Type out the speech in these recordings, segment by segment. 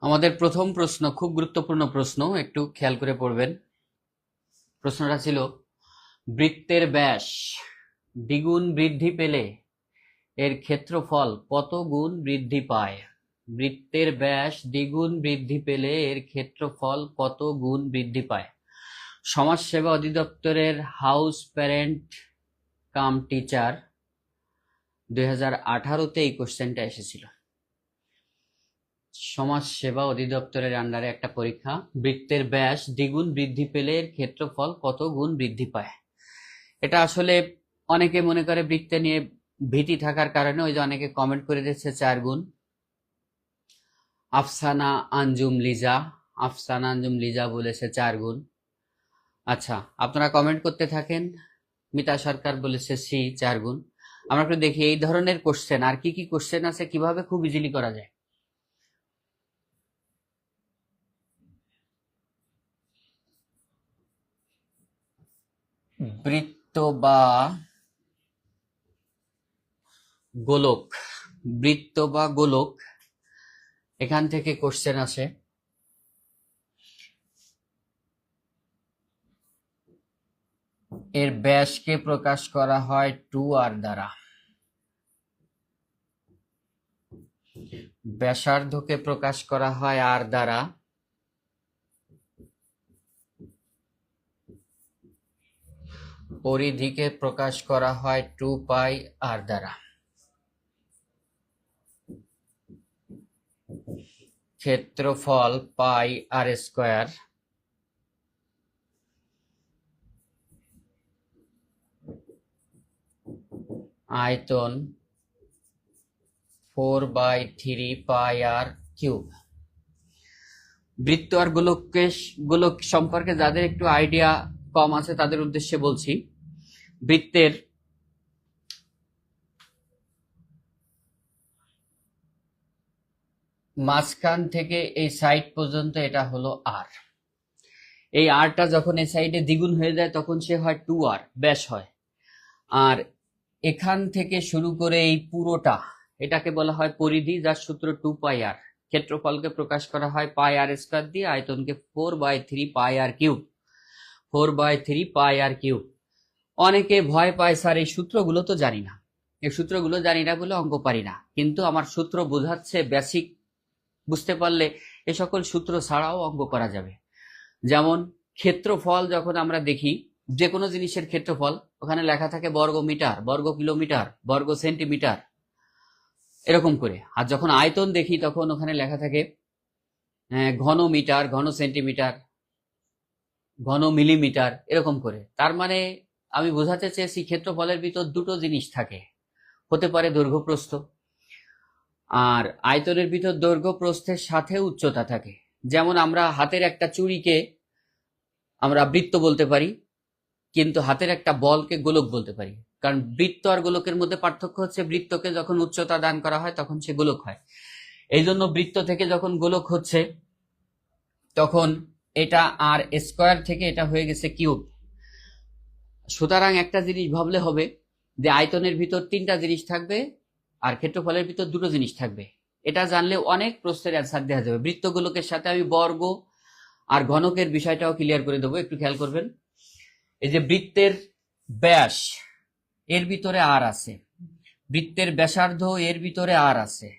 আমাদের প্রথম প্রশ্ন খুব গুরুত্বপূর্ণ প্রশ্ন, একটু খেয়াল করে পড়বেন। প্রশ্নটা ছিল, বৃত্তের ব্যাস দ্বিগুণ বৃদ্ধি পেলে এর ক্ষেত্রফল কত গুণ বৃদ্ধি পায়? বৃত্তের ব্যাস দ্বিগুণ বৃদ্ধি পেলে এর ক্ষেত্রফল কত গুণ বৃদ্ধি পায়? সমাজসেবা অধিদপ্তরের হাউস প্যারেন্ট কাম টিচার 2018-তে এই কোশ্চেনটা এসেছিল। সমাজ সেবা অধিদপ্তরের আন্ডারে একটা পরীক্ষা, বৃত্তের ব্যাস দ্বিগুণ বৃদ্ধি পেলে এর ক্ষেত্রফল কত গুণ বৃদ্ধি পায়। এটা আসলে অনেকে মনে করে বৃত্তে নিয়ে ভীতি থাকার কারণে ওই যে অনেকে কমেন্ট করে দিচ্ছে 4 গুণ। আফসানা আঞ্জুম লিজা বলেছে 4 গুণ। আচ্ছা, আপনারা কমেন্ট করতে থাকেন। মিতা সরকার বলেছে সি 4 গুণ। আমরা একটু দেখি এই ধরনের কোশ্চেন আর কি কি কোশ্চেন আছে, কিভাবে খুব ইজিলি করা যায়। বৃত্ত বা গোলক, বৃত্ত বা গোলক, এখান থেকে কোশ্চেন আসে। এর ব্যাসকে প্রকাশ করা হয় 2r দ্বারা, ব্যাসার্ধকে প্রকাশ করা হয় r দ্বারা, পরিধিকে প্রকাশ করা হয় 2πr দ্বারা, ক্ষেত্রফল πr², আয়তন 4/3πr³। বৃত্ত আর গোলক সম্পর্কে যাদের একটু আইডিয়া কম আছে তাদের উদ্দেশ্যে বলছি। বৃত্তের মাঝখান থেকে এই সাইড পর্যন্ত এটা হলো আর। এই আরটা যখন এই সাইডে দ্বিগুণ হয়ে যায় তখন সে হয় 2r, ব্যাস হয়। আর এখান থেকে শুরু করে এই পুরোটা, এটাকে বলা হয় পরিধি, যার সূত্র 2πr। ক্ষেত্রফলকে প্রকাশ করা হয় πr² দিয়ে, আয়তনকে 4/3πr³, 4/3πr³। অনেকে ভয় পায়, স্যার এই সূত্রগুলো তো জানি না, এই সূত্রগুলো জানি না বলে অঙ্ক পারি না। কিন্তু আমার সূত্র বোঝাচ্ছে, বেসিক বুঝতে পারলে এ সকল সূত্র ছাড়াও অঙ্ক করা যাবে। যেমন ক্ষেত্রফল যখন আমরা দেখি, যে কোনো জিনিসের ক্ষেত্রফল, ওখানে লেখা থাকে বর্গ মিটার, বর্গ কিলোমিটার, বর্গ সেন্টিমিটার, এরকম করে। আর যখন আয়তন দেখি তখন ওখানে লেখা থাকে ঘন মিটার, ঘন সেন্টিমিটার, ঘন মিলিমিটার, এরকম করে। তার মানে আমি বোঝাতে চেয়েছি ক্ষেত্রফলের ভিতর দুটো জিনিস থাকে, হতে পারে দৈর্ঘ্য প্রস্থ, আর আয়তনের ভিতর দৈর্ঘ্য প্রস্থের সাথে উচ্চতা থাকে। যেমন আমরা হাতের একটা চুড়িকে আমরা বৃত্ত বলতে পারি, কিন্তু হাতের একটা বলকে গোলক বলতে পারি। কারণ বৃত্ত আর গোলকের মধ্যে পার্থক্য হচ্ছে, বৃত্তকে যখন উচ্চতা দান করা হয় তখন সে গোলক হয়। এই জন্য বৃত্ত থেকে যখন গোলক হচ্ছে তখন এটা r² থেকে এটা হয়ে গেছে কিউব। সুতরাং একটা জিনিস ভাবলে হবে যে আয়তনের ভিতর 3টা জিনিস থাকবে আর ক্ষেত্রফলের ভিতর 2টো জিনিস থাকবে। এটা জানলে অনেক প্রশ্নের অ্যান্সার দেওয়া যাবে। বৃত্তগুলোকের সাথে আমি বর্গ আর ঘনকের বিষয়টাও ক্লিয়ার করে দেবো, একটু খেয়াল করবেন। এই যে বৃত্তের ব্যাস, এর ভিতরে আর আছে, বৃত্তের ব্যাসার্ধ এর ভিতরে আর আছে,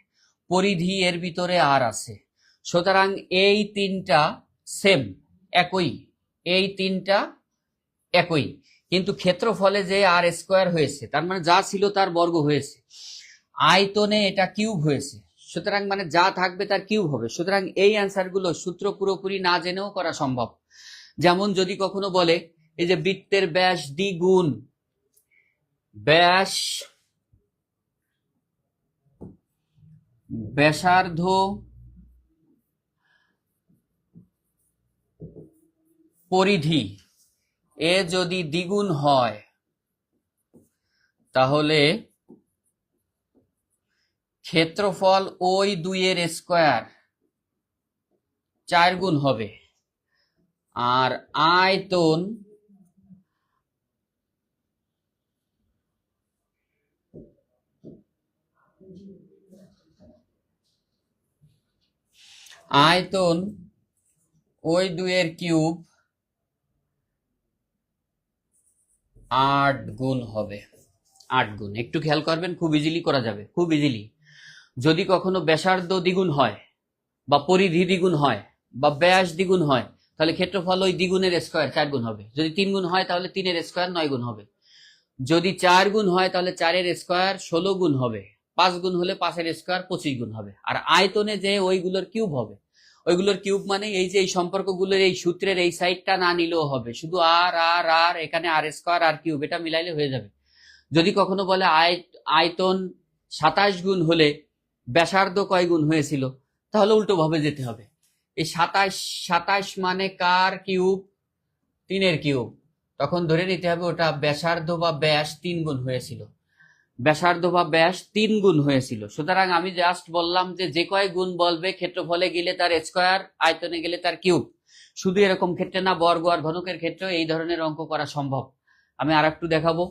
পরিধি এর ভিতরে আর আছে। সুতরাং এই 3টা সেম, একই, এই 3টা একই। কিন্তু ক্ষেত্রফলে যে r² হয়েছে, তার মানে যা ছিল তার বর্গ হয়েছে, আয়তনে এটা কিউব হয়েছে। সুতরাং মানে যা থাকবে তার কিউব হবে। সুতরাং এই অ্যান্সারগুলো সূত্র পুরোপুরি না জেনেও করা সম্ভব। যেমন যদি কখনো বলে এই যে বৃত্তের ব্যাস দ্বিগুণ, ব্যাস ব্যাসার্ধ পরিধি এ যদি দ্বিগুণ হয় তাহলে ক্ষেত্রফল ওই 2-এর স্কয়ার 4 গুণ হবে, আর আয়তন আয়তন ওই দুইয়ের কিউব 8 গুণ হবে। 8 গুণ, একটু খেয়াল করবেন, খুব ইজিলি করা যাবে, খুব ইজিলি। যদি কখনো ব্যাসার্ধ দ্বিগুণ হয় বা পরিধি দ্বিগুণ হয় বা ব্যাস দ্বিগুণ হয়, তাহলে ক্ষেত্রফল ওই দ্বিগুণের স্কয়ার 4 গুণ হবে। যদি 3 গুণ হয় তাহলে 3 এর স্কয়ার 9 গুণ হবে। যদি 4 গুণ হয় তাহলে 4 এর স্কয়ার 16 গুণ হবে। 5 গুণ হলে 5 এর স্কয়ার 25 গুণ হবে। আর আয়তনে যে ওইগুলোর কিউব হবে, ওইগুলোর কিউব মানে এই যে এই সম্পর্কগুলোর এই সূত্রের এই সাইডটা না নিলেও হবে, শুধু আর আর আর এখানে আর স্কয়ার আর কিউব এটা মিলাইলে হয়ে যাবে। যদি কখনো বলে আয়তন 27 গুণ হলে ব্যাসার্ধ কয় গুণ হয়েছিল, তাহলে উল্টো ভাবে যেতে হবে। এই 27 মানে কার কিউব? 3 এর কিউব। তখন ধরে নিতে হবে ওটা ব্যাসার্ধ বা ব্যাস 3 গুণ হয়েছিল, ব্যাসার্ধ বা ব্যাস 3 গুণ হয়েছিল। সুতরাং আমি জাস্ট বললাম যে যে কয় গুণ বলবে ক্ষেত্রফলে গেলে তার স্কয়ার, আয়তনে গেলে তার কিউব। শুধু এরকম ক্ষেত্রে না, বর্গ আর ঘনকের ক্ষেত্রেও এই ধরনের অঙ্ক করা সম্ভব। আমি আর একটু দেখাবো।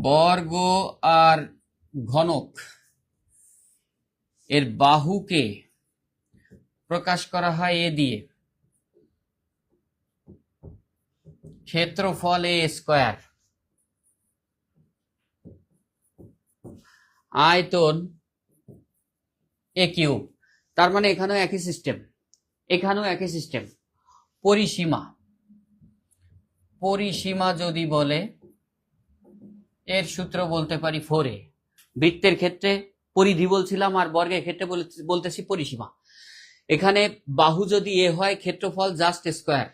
বর্গ আর ঘনক এর বাহুকে প্রকাশ করা হয় এ দিয়ে, ক্ষেত্রফল এ স্কয়ার, আয়তন এ কিউব। তার মানে এখানেও একই সিস্টেম। পরিসীমা যদি বলে, এর সূত্র বলতে পারি 4a। বৃত্তের ক্ষেত্রে পরিধি বলছিলাম, আর বর্গের ক্ষেত্রে বলতেছি পরিসীমা। এখানে বাহু যদি এ হয়, ক্ষেত্রফল জাস্ট স্কয়ার,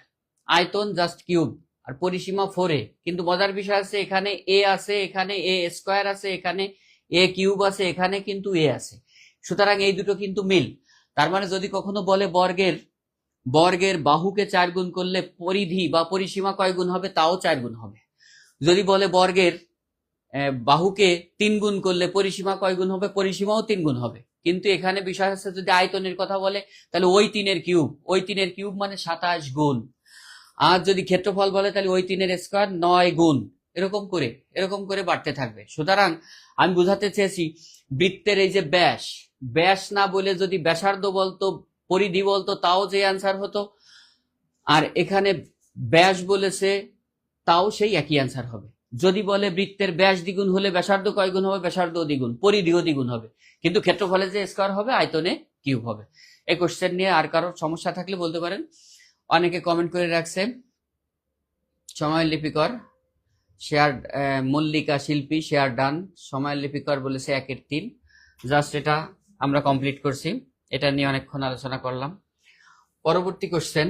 আয়তন জাস্ট কিউব, আর পরিসীমা 4a। কিন্তু মজার বিষয় আছে, এখানে এ আছে, এখানে এ স্কয়ার আছে, এখানে এ কিউব আছে, এখানে কিন্তু এ আছে। সুতরাং এই দুটো কিন্তু মিল। তার মানে যদি কখনো বলে বর্গের বাহুকে 4 গুণ করলে পরিধি বা পরিসীমা কয় গুণ হবে, তাও 4 গুণ হবে। যদি বলে বর্গের বাহুকে 3 গুণ করলে পরিসীমা কয় গুণ হবে, পরিসীমাও 3 গুণ হবে। কিন্তু এখানে বিষয় হচ্ছে, যদি আয়তনের কথা বলে তাহলে ওই 3 এর কিউব মানে 27 গুণ। আর যদি ক্ষেত্রফল বলে তাহলে ওই 3 এর স্কয়ার 9 গুণ। এরকম করে বাড়তে থাকবে। সুতরাং আমি বুঝাতে চেয়েছি, বৃত্তের এই যে ব্যাস না বলে যদি ব্যাসার্ধ বলতো, পরিধি বলতো, তাও যে অ্যান্সার হতো। আর এখানে ব্যাস বলেছে, তাও সেই একই অ্যান্সার হবে। যদি বলে বৃত্তের ব্যাস দ্বিগুণ হলে ব্যাসার্ধ কয় গুণ হবে, ব্যাসার্ধ দ্বিগুণ, পরিধিও দ্বিগুণ হবে। কিন্তু ক্ষেত্রফলে যে স্কয়ার হবে, আয়তনে কিউব হবে। এই কোশ্চেন নিয়ে আর কারোর সমস্যা থাকলে বলতে পারেন। অনেকে কমেন্ট করে রাখছে, সময় লিপিকর শেয়ার, মল্লিকা শিল্পী শেয়ার ডান, সময় লিপিকর বলেছে 1 এর 3। জাস্ট এটা আমরা কমপ্লিট করছি, এটা নিয়ে অনেকক্ষণ আলোচনা করলাম। পরবর্তী কোশ্চেন,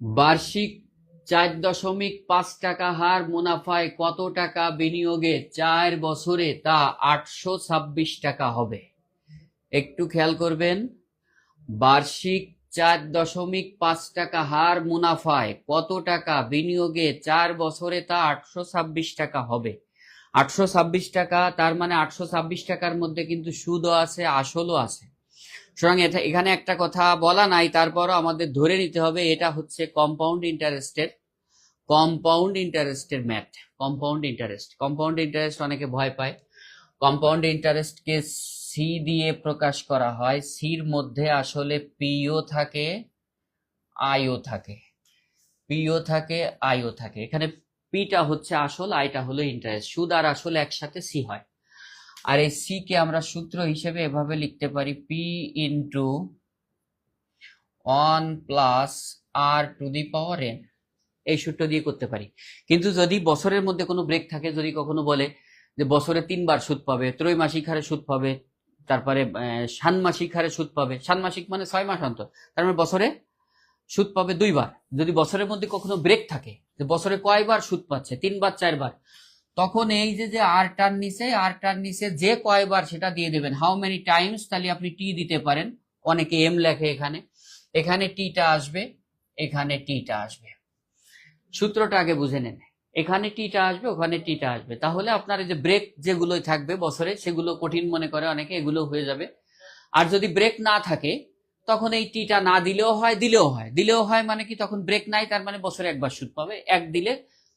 বার্ষিক 4.5 টাকা হার মুনাফায় কত টাকা বিনিয়োগে 4 বছরে তা 826 টাকা হবে? একটু খেয়াল করবেন, বার্ষিক 4.5 টাকা হার মুনাফায় কত টাকা বিনিয়োগে 4 বছরে তা 826 টাকা হবে। 826 টাকা, তার মানে 826 টাকার মধ্যে কিন্তু সুদও আছে, আসলও আছে। সুতরাং এখানে একটা কথা বলা নাই, তারপরও আমাদের ধরে নিতে হবে এটা হচ্ছে কম্পাউন্ড ইন্টারেস্টের ম্যাথ। কম্পাউন্ড ইন্টারেস্ট অনেকে ভয় পায়। কম্পাউন্ড ইন্টারেস্টকে সি দিয়ে প্রকাশ করা হয়। সির মধ্যে আসলে পিও থাকে, আইও থাকে। এখানে পিটা হচ্ছে আসল, আইটা হলো ইন্টারেস্ট। সুদ আর আসল একসাথে সি হয়। আর এই সি কে আমরা সূত্র হিসেবে এভাবে লিখতে পারি, p into 1 plus r to the power n. এই সূত্র দিয়ে করতে পারি। কিন্তু যদি বছরের মধ্যে কোনো ব্রেক থাকে, যদি কখনো বলে যে বছরে 3 বার সুদ পাবে, ত্রৈমাসিক হারে সুদ পাবে, তারপরে ষান্মাসিক হারে সুদ পাবে, ষান্মাসিক মানে 6 মাস অন্তর, তার মানে বছরে সুদ পাবে 2 বার। যদি বছরের মধ্যে কখনো ব্রেক থাকে যে বছরে কয়বার সুদ পাচ্ছে, 3 বার 4 বার, তখন এই যে আর টার নিচে যে কয়বার সেটা দিয়ে দেবেন, হাউ মেনি টাইমস, তাহলে আপনি টি দিতে পারেন। অনেকে এম লেখে, এখানে টিটা আসবে, এখানে টিটা আসবে। সূত্রটা আগে বুঝে নেন। এখানে টিটা আসবে, ওখানে টিটা আসবে, তাহলে আপনার এই যে ব্রেক যেগুলো থাকবে বছরে সেগুলো কঠিন মনে করে অনেকে, এগুলো হয়ে যাবে। আর যদি ব্রেক না থাকে তখন এই টিটা না দিলেও হয়, দিলেও হয় মানে কি, তখন ব্রেক নাই, তার মানে বছরে একবার সুদ পাবে, এক দিলে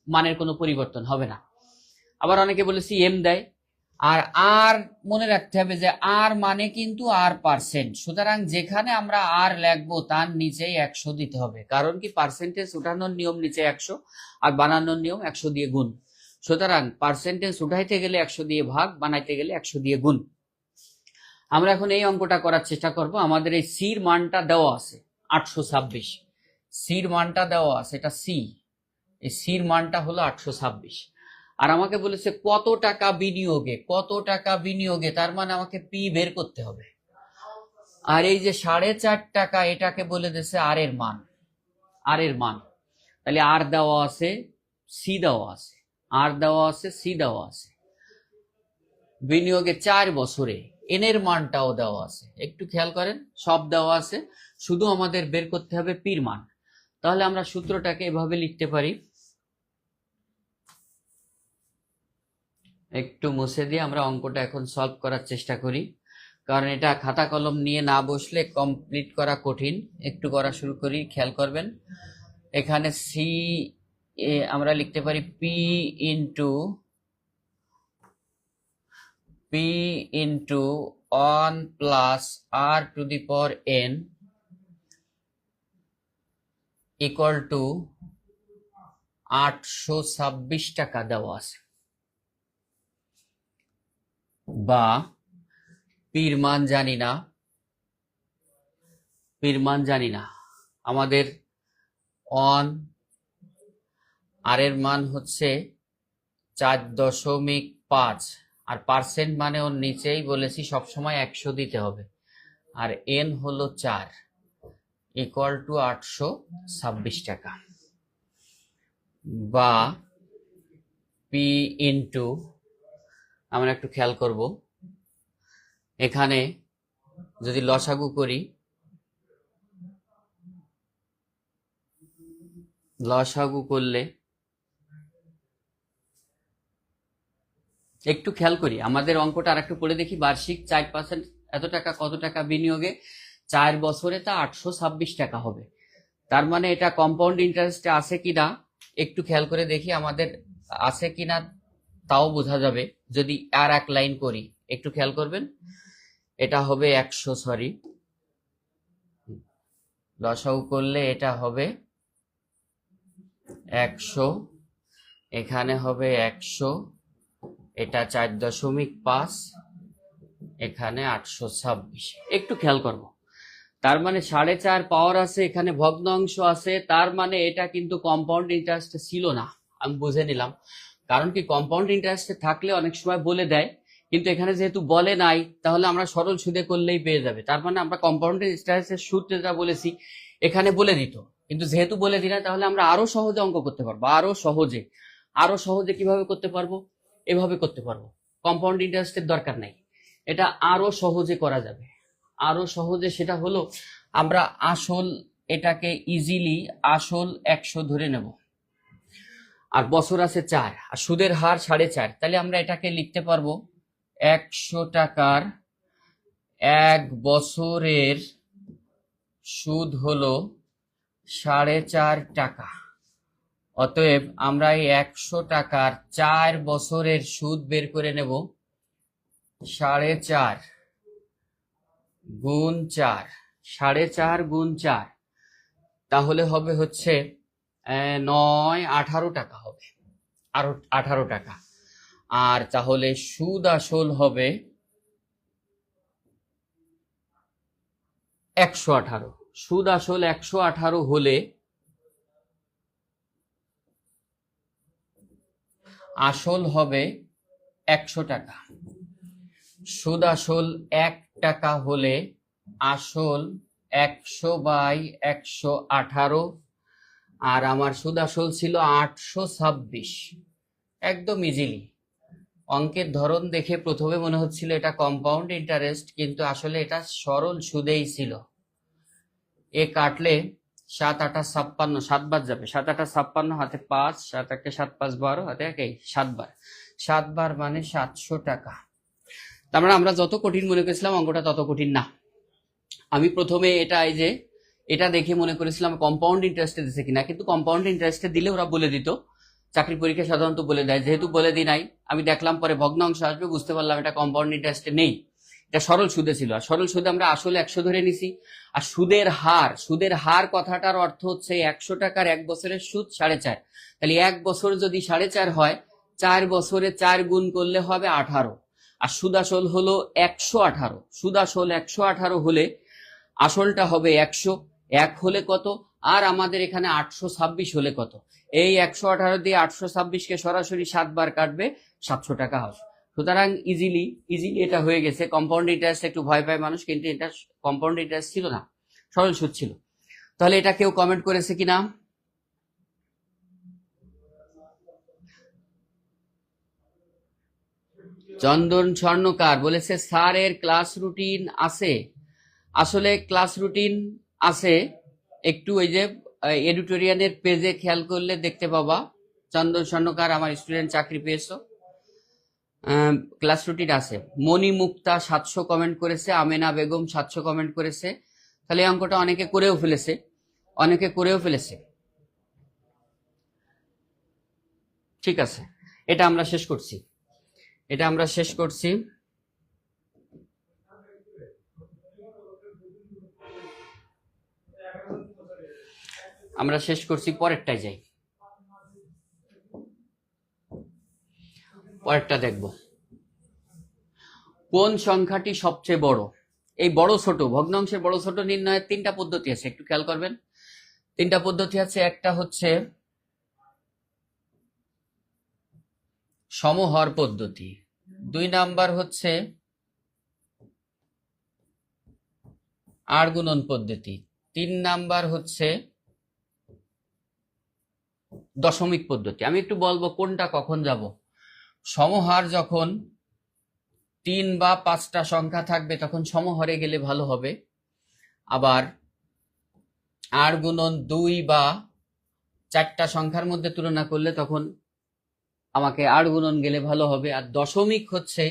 মানের কোনো পরিবর্তন হবে না। আবার অনেকে বলেছি এম দেয়। আর আর মনে রাখতে হবে যে আর মানে কিন্তু আর পার্সেন্ট, সুতরাং যেখানে আমরা আর লিখবো তার নিচেই 100 দিতে হবে, কারণ কি পার্সেন্টেজ উঠানোর নিয়ম নিচে 100 আর বানানোর নিয়ম 100 দিয়ে গুণ, সুতরাং পার্সেন্টেজ উঠাইতে গেলে 100 দিয়ে ভাগ, বানাইতে গেলে 100 দিয়ে গুণ। আমরা এখন এই অঙ্কটা করার চেষ্টা করব। আমাদের এই সির মানটা দেওয়া আছে 826, সির মানটা দেওয়া আছে, এটা সি, এই সির মানটা হলো 826। আর আমাকে বলেছে কত টাকা বিনিয়োগে, কত টাকা বিনিয়োগে, তার মানে আমাকে পি বের করতে হবে। আর এই যে 4.5 টাকা, এটাকে বলে দিয়েছে আর এর মান, আর এর মান, তাহলে আর দেওয়া আছে, সি দেওয়া আছে, আর দেওয়া আছে, সি দেওয়া আছে। বিনিয়োগে 4 বছরে এন এর মানটাও দেওয়া আছে, একটু খেয়াল করেন, সব দেওয়া আছে, শুধু আমাদের বের করতে হবে পির মান। তাহলে আমরা সূত্রটাকে এভাবে লিখতে পারি, একটু মুছে দিয়ে আমরা অঙ্কটা এখন সলভ করার চেষ্টা করি, কারণ এটা খাতা কলম নিয়ে না বসলে কমপ্লিট করা কঠিন। একটু করা শুরু করি, খেয়াল করবেন। এখানে সি আমরা লিখতে পারি p into 1 plus r to the power n equal to 826 টাকা দেওয়া আছে, বা পির মান জানি না, পির মান জানি না, আমাদের অন আর এর মান হচ্ছে 4.5, আর পার্সেন্ট মানে ওর নিচেই বলেছি সবসময় 100 দিতে হবে, আর এন হলো 4 ইকুয়াল টু 826 টাকা, বা পি ইন্টু, আমরা একটু খেয়াল করব, এখানে যদি লসাগু করি, লসাগু করলে একটু খেয়াল করি, আমাদের অঙ্কটা আর একটু পড়ে দেখি। বার্ষিক 4% এত টাকা, কত টাকা বিনিয়োগে 4 বছরে তা 826 টাকা হবে। তার মানে এটা কম্পাউন্ড ইন্টারেস্টে আছে কিনা একটু খেয়াল করে দেখি, আমাদের আছে কিনা তাও বোঝা যাবে যদি আর এক লাইন করি। একটু খেয়াল করবেন, এটা হবে 100, সরি, লসাগু করলে এটা হবে 100, এখানে হবে 100, এটা 4.5, এখানে 826। একটু খেয়াল করব, তার মানে 4.5 পাওয়ার আছে, এখানে ভগ্নাংশ আছে, তার মানে এটা কিন্তু কম্পাউন্ড ইন্টারেস্ট ছিল না। আমি বুঝে নিলাম, কারণ কি কম্পাউন্ড ইন্টারেস্টে থাকলে অনেক সময় বলে দেয়, কিন্তু এখানে যেহেতু বলে নাই, তাহলে আমরা সরল সুদে করলেই পেয়ে যাবে। তার মানে আমরা কম্পাউন্ড ইন্টারেস্টের সুদ যেটা বলেছি এখানে বলে দিত, কিন্তু যেহেতু বলে দিই না, তাহলে আমরা আরো সহজে অঙ্ক করতে পারবো, আরো সহজে। আরো সহজে কিভাবে করতে পারবো? এভাবে করতে পারবো, কম্পাউন্ড ইন্টারেস্টের দরকার নাই, এটা আরো সহজে করা যাবে, আরো সহজে। সেটা হলো আমরা আসল, এটাকে ইজিলি আসল 100 ধরে নেব, আর বছর আছে 4, আর সুদের হার 4.5, তাহলে আমরা এটাকে লিখতে পারবো 100 টাকার 1 বছরের সুদ হলো 4.5 টাকা। অতএব আমরা এই 100 টাকার 4 বছরের সুদ বের করে নেব, 4.5 গুণ 4, 4.5 গুণ 4, তাহলে হবে হচ্ছে 9-18 টাকা হবে, আরো 18 টাকা। আর তাহলে সুদ আসল হবে 118, সুদ আসল 118 হলে আসল হবে 100 টাকা, সুদ আসল 1 টাকা হলে আসল 100/118, আর আমার সুদ আসল ছিল 826। একদম ইজিলি, অঙ্কের ধরন দেখে প্রথমে মনে হচ্ছিল এটা কম্পাউন্ড ইন্টারেস্ট, কিন্তু আসলে এটা সরল সুদেই ছিল। এ কাটলে 7 8 56, 7 বার যাবে, 7 8 56, হাতে 5, 7 1 7 5 12, হাতে 1 7 বার, 7 বার মানে 700 টাকা। তার মানে আমরা যত কঠিন মনে করেছিলাম অঙ্কটা তত কঠিন না। আমি প্রথমে এটা দেখে মনে করেছিলাম কম্পাউন্ড ইন্টারেস্টে দিছে কিনা, কিন্তু কম্পাউন্ড ইন্টারেস্টে দিলে ওরা বলে দিত, চাকরির পরীক্ষা সাধারণত বলে দেয়, যেহেতু বলে দিই নাই, আমি দেখলাম পরে ভগ্নাংশ আসবে, বুঝতে পারলাম এটা কম্পাউন্ড ইন্টারেস্টে নেই, এটা সরল সুদে ছিল। আর সরল সুদে আমরা আসলে 100 ধরে নিছি। আর সুদের হার কথাটার অর্থ হচ্ছে 100 টাকার 1 বছরের সুদ 4.5, তাহলে 1 বছর যদি 4.5 হয়, 4 বছরে 4 গুণ করলে হবে 18, আর সুদ আসল হলো 118। সুদ আসল 118 হলে আসলটা হবে 100, 1 হলে কত, আর আমাদের এখানে 826 হলে কত, এই 118 দিয়ে 826কে সরাসরি 7 বার কাটবে, 700 টাকা হবে। সুতরাং ইজিলি এটা হয়ে গেছে। কম্পাউন্ড ইন্টারেস্ট একটু ভয় পায় মানুষ, কিন্তু এটা কম্পাউন্ড ইন্টারেস্ট ছিল না, সরল সুদ ছিল। তাহলে এটা কেউ কমেন্ট করেছে কিনা? চন্দন স্বর্ণকার বলেছে স্যার এর ক্লাস রুটিন আছে। আসলে ক্লাস রুটিন আছে, একটু ওই যে এডিটোরিয়ালের পেজে খেয়াল করলে দেখতে পাবা। চন্দন স্বর্ণকার, আমার স্টুডেন্ট, চাকরি পেয়েছো, ক্লাস রুটিন আছে। মনি মুক্তা 700 কমেন্ট করেছে, আমেনা বেগম 700 কমেন্ট করেছে। তাহলে এই অঙ্কটা অনেকে করেও ফেলেছে। ঠিক আছে, এটা আমরা শেষ করছি। পরেরটায় যাই, পরেরটা দেখব। কোন সংখ্যাটি সবচেয়ে বড়? এই বড় ছোট ভগ্নাংশের বড় ছোট নির্ণয়ের 3টা পদ্ধতি আছে, একটু খেয়াল করবেন। 3টা পদ্ধতি আছে। একটা হচ্ছে সমহর পদ্ধতি, 2 নাম্বার হচ্ছে আর গুণন পদ্ধতি, 3 নাম্বার হচ্ছে দশমিক পদ্ধতি। আমি একটু বলবো কোনটা কখন যাব। সমহার যখন 3 বা 5টা সংখ্যা থাকবে তখন সমহরে গেলে ভালো হবে। আবার আর গুণন 2 বা 4টা সংখ্যার মধ্যে তুলনা করলে তখন আমাকে আর গুণন গেলে ভালো হবে। আর দশমিক হচ্ছে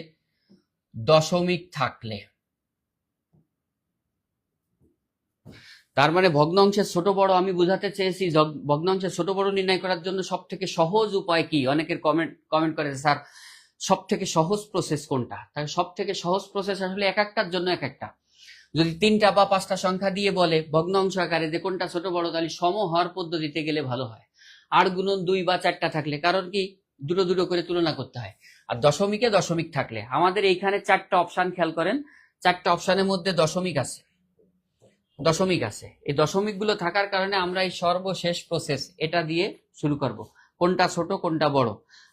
দশমিক থাকলে। তার মানে ভগ্নাংশের ছোট বড় আমি বুঝাতে চেয়েছি, ভগ্নাংশের ছোট বড় নির্ণয় করার জন্য সব থেকে সহজ উপায় কি? অনেকের কমেন্ট করে স্যার সব থেকে সহজ প্রসেস কোনটা? তাহলে সব থেকে সহজ প্রসেস আসলে এক একটার জন্য এক একটা। যদি 3টা বা 5টা সংখ্যা দিয়ে বলে ভগ্নাংশ আকারে যে কোনটা ছোট বড়, তাহলে সমহর পদ্ধতিতে গেলে ভালো হয়। আর গুণন 2 বা 4টা থাকলে, কারণ কি দুটো দুটো করে তুলনা করতে হয়। আর দশমিকে দশমিক থাকলে, আমাদের এইখানে 4টা অপশন খেয়াল করেন, 4টা অপশনের মধ্যে দশমিক আছে। এই দশমিক গুলো থাকার কারণে আমরা এই সর্বশেষ প্রসেস এটা দিয়ে শুরু করব, কোনটা ছোট কোনটা বড়।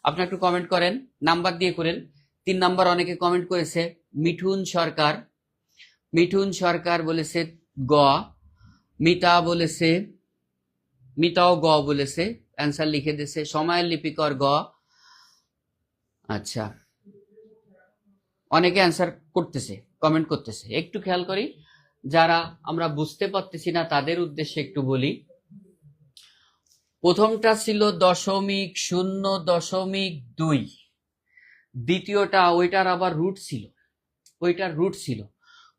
আপনি একটু কমেন্ট করেন, নাম্বার দিয়ে করেন। 3 নাম্বার অনেকে কমেন্ট করেছে, মিঠুন সরকার বলেছে গ, মিতাও গ বলেছে, অ্যান্সার লিখে দিয়েছে। সময়ের লিপিকর গ। আচ্ছা, অনেকে অ্যান্সার করতেছে, কমেন্ট করতেছে। একটু খেয়াল করি, যারা আমরা বুঝতে পারতেছি না তাদের উদ্দেশ্যে একটু বলি। প্রথমটা ছিল 0.0.2, দ্বিতীয়টা ওইটার আবার রুট ছিল।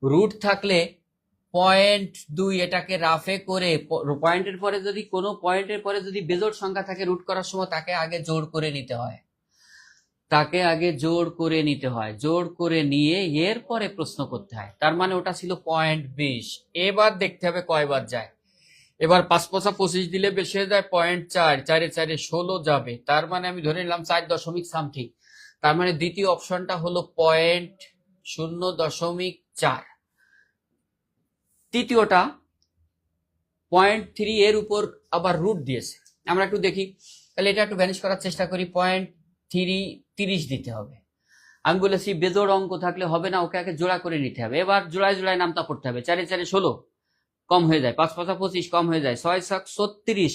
রুট থাকলে 0.2 এটাকে রাফে করে পয়েন্টের পরে যদি কোনো পয়েন্টের পরে যদি বেজোড় সংখ্যা থাকে রুট করার সময় তাকে আগে জোড় করে নিতে হয়, জোড় করে নিয়ে এরপরে প্রশ্ন করতে হয়। তার মানে ওটা ছিল 0.20। এবার দেখতে হবে কয়বার যায়। এবার 5 5 25 দিলে বেশি হয়ে যায় 0.4, 4 4 16 যাবে। তার মানে আমি ধরে নিলাম 4 দশমিক সামথিং। তার মানে দ্বিতীয় অপশনটা হলো 0.4। তৃতীয়টা 0.3 এর উপর আবার রুট দিয়েছে। আমরা একটু দেখি, তাহলে এটা একটু ভ্যানিশ করার চেষ্টা করি। 0.3 দিতে হবে। আমি বলেছি বেজোড় অঙ্ক থাকলে হবে না, ওকে আগে জোড়া করে নিতে হবে। এবার জোড়ায় নামতা পড়তে হবে। 4 4 16 কম হয়ে যায়, 5 5 25 কম হয়ে যায়, 6 6 36